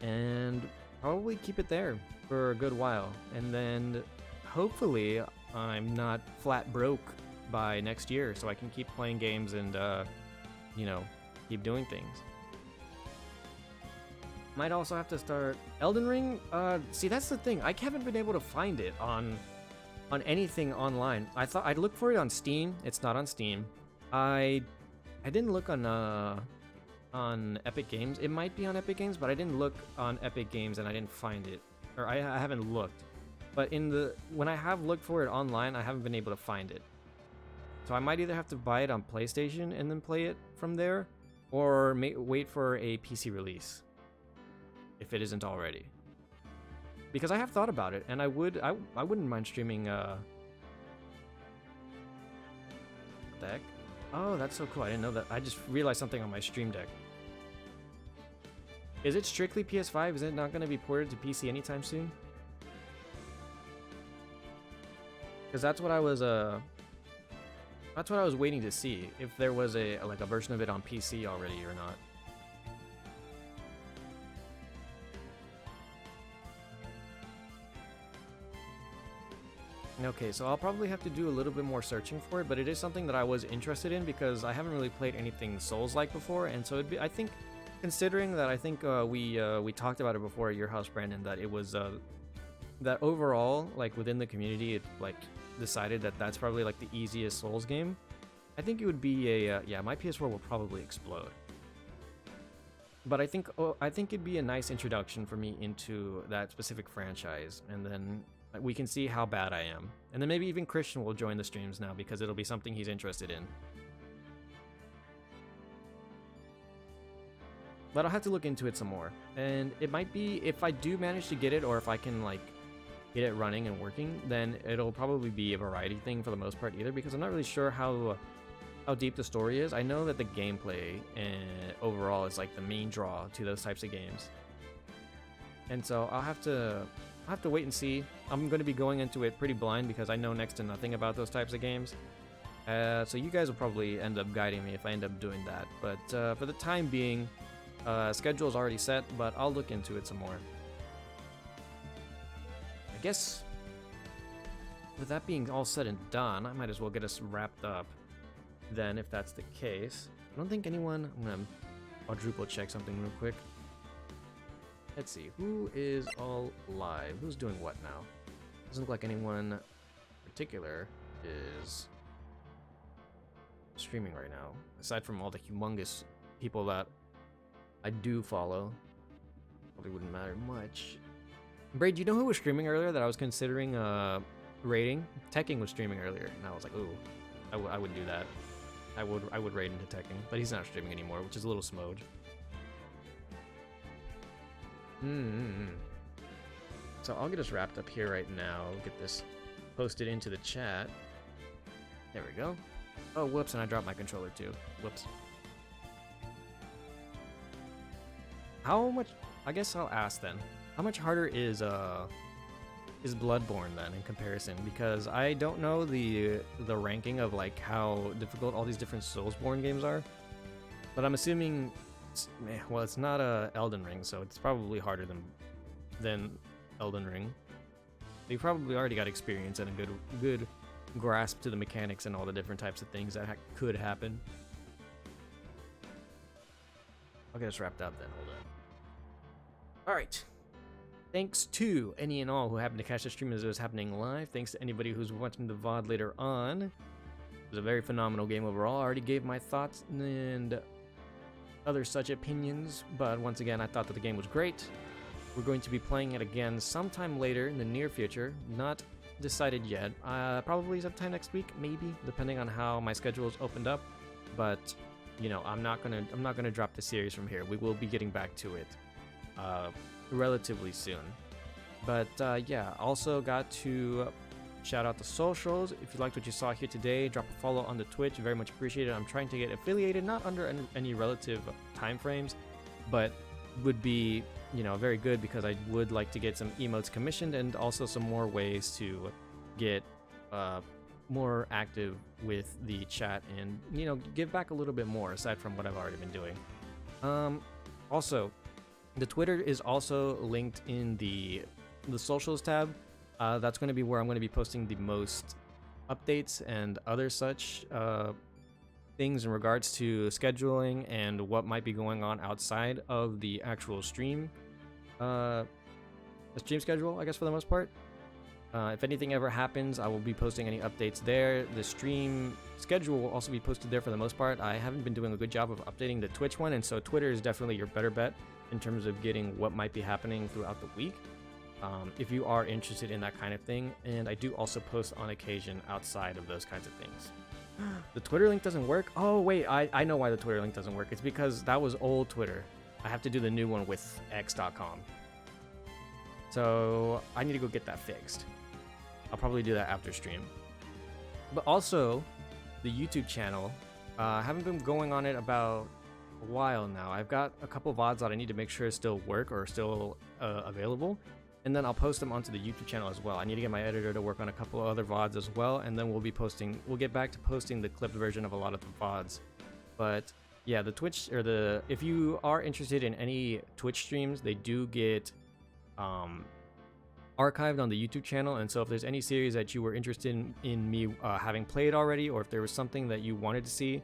and probably keep it there for a good while. And then hopefully I'm not flat broke by next year, so I can keep playing games and, you know, keep doing things. Might also have to start Elden Ring. See, that's the thing. I haven't been able to find it on anything online. I thought I'd look for it on Steam. It's not on Steam. I didn't look on Epic Games. It might be on Epic Games, but I didn't look on Epic Games and I didn't find it, or I haven't looked. But when I have looked for it online, I haven't been able to find it. So I might either have to buy it on PlayStation and then play it from there, or wait for a PC release if it isn't already. Because I have thought about it, and I wouldn't mind streaming deck. Oh, that's so cool. I didn't know that. I just realized something on my Stream Deck. Is it strictly PS5? Is it not going to be ported to PC anytime soon? Because that's what I was waiting to see, if there was a version of it on PC already or not. Okay, so I'll probably have to do a little bit more searching for it, but it is something that I was interested in because I haven't really played anything Souls-like before, and so I think, considering that we talked about it before at your house, Brandon, that it was that overall, like within the community, it like decided that that's probably like the easiest Souls game. I think it would be my PS4 will probably explode. But I think it'd be a nice introduction for me into that specific franchise, and then we can see how bad I am. And then maybe even Christian will join the streams now because it'll be something he's interested in. But I'll have to look into it some more. And it might be, if I do manage to get it, or if I can like get it running and working, then it'll probably be a variety thing for the most part either, because I'm not really sure how deep the story is. I know that the gameplay overall is like the main draw to those types of games. And so I'll have to wait and see. I'm going to be going into it pretty blind because I know next to nothing about those types of games. So you guys will probably end up guiding me if I end up doing that. But for the time being, schedule is already set, but I'll look into it some more. I guess with that being all said and done, I might as well get us wrapped up then, if that's the case. I don't think anyone... I'll quadruple check something real quick. Let's see, who is all live? Who's doing what now? Doesn't look like anyone particular is streaming right now, aside from all the humongous people that I do follow. Probably wouldn't matter much. Braid, do you know who was streaming earlier that I was considering raiding? Tekking was streaming earlier, and I was like, ooh, I would do that. I would raid into Tekking, but he's not streaming anymore, which is a little smode. So I'll get us wrapped up here right now. Get this posted into the chat. There we go. Oh, whoops, and I dropped my controller too. Whoops. How much... I guess I'll ask then. How much harder is Bloodborne then in comparison? Because I don't know the ranking of like how difficult all these different Soulsborne games are. But I'm assuming... Well, it's not Elden Ring, so it's probably harder than Elden Ring. You probably already got experience and a good grasp to the mechanics and all the different types of things that could happen. I'll get us wrapped up then. Hold on. All right. Thanks to any and all who happened to catch the stream as it was happening live. Thanks to anybody who's watching the VOD later on. It was a very phenomenal game overall. I already gave my thoughts and other such opinions, but once again, I thought that the game was great. We're going to be playing it again sometime later in the near future. Not decided yet. Probably sometime next week, maybe, depending on how my schedule is opened up. But you know, I'm not gonna drop the series from here. We will be getting back to it relatively soon. But yeah, also got to shout out the socials. If you liked what you saw here today, drop a follow on the Twitch. Very much appreciated. I'm trying to get affiliated, not under any relative time frames, but would be you know, very good because I would like to get some emotes commissioned and also some more ways to get more active with the chat and, you know, give back a little bit more aside from what I've already been doing. Also, the Twitter is also linked in the socials tab. That's going to be where I'm going to be posting the most updates and other such things in regards to scheduling and what might be going on outside of the actual stream. The stream schedule, I guess, for the most part. If anything ever happens, I will be posting any updates there. The stream schedule will also be posted there for the most part. I haven't been doing a good job of updating the Twitch one, and so Twitter is definitely your better bet in terms of getting what might be happening throughout the week. If you are interested in that kind of thing, and I do also post on occasion outside of those kinds of things. The Twitter link doesn't work? Oh, wait, I know why the Twitter link doesn't work. It's because that was old Twitter. I have to do the new one with x.com. So I need to go get that fixed. I'll probably do that after stream. But also, the YouTube channel, I haven't been going on it about a while now. I've got a couple VODs that I need to make sure still work or still available. And then I'll post them onto the YouTube channel as well. I need to get my editor to work on a couple of other VODs as well, and then we'll get back to posting the clipped version of a lot of the VODs. But yeah, the Twitch, or if you are interested in any Twitch streams, they do get archived on the YouTube channel. And so if there's any series that you were interested in me having played already, or if there was something that you wanted to see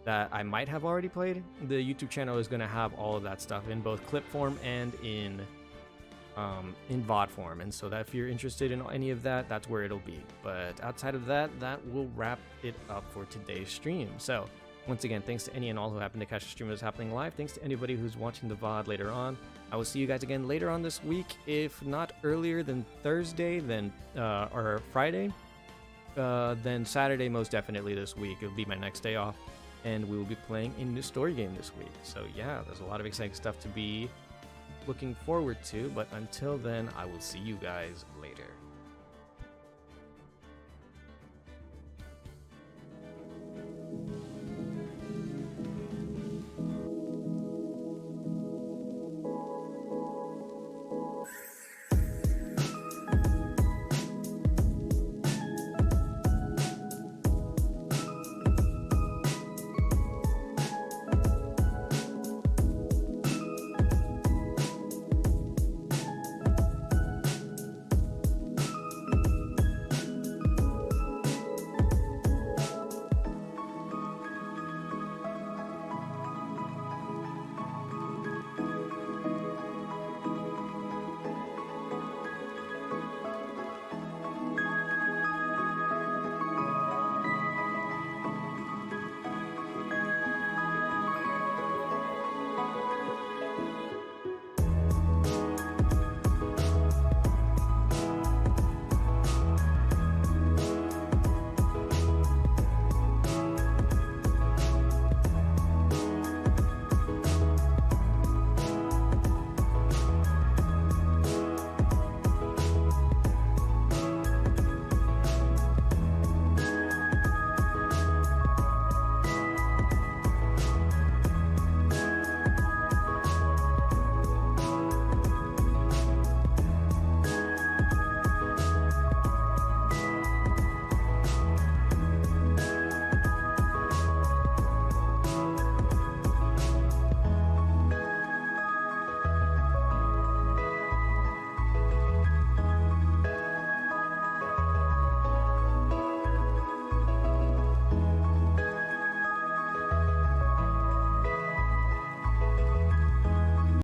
that I might have already played, the YouTube channel is going to have all of that stuff in both clip form and in VOD form. And so that if you're interested in any of that, that's where it'll be. But outside of that, that will wrap it up for today's stream. So once again, thanks to any and all who happen to catch the stream that's happening live. Thanks to anybody who's watching the VOD later on. I will see you guys again later on this week, if not earlier than Thursday, then or Friday, then Saturday most definitely this week. It'll be my next day off, and we will be playing a new story game this week. So yeah, there's a lot of exciting stuff to be looking forward to, but until then, I will see you guys later.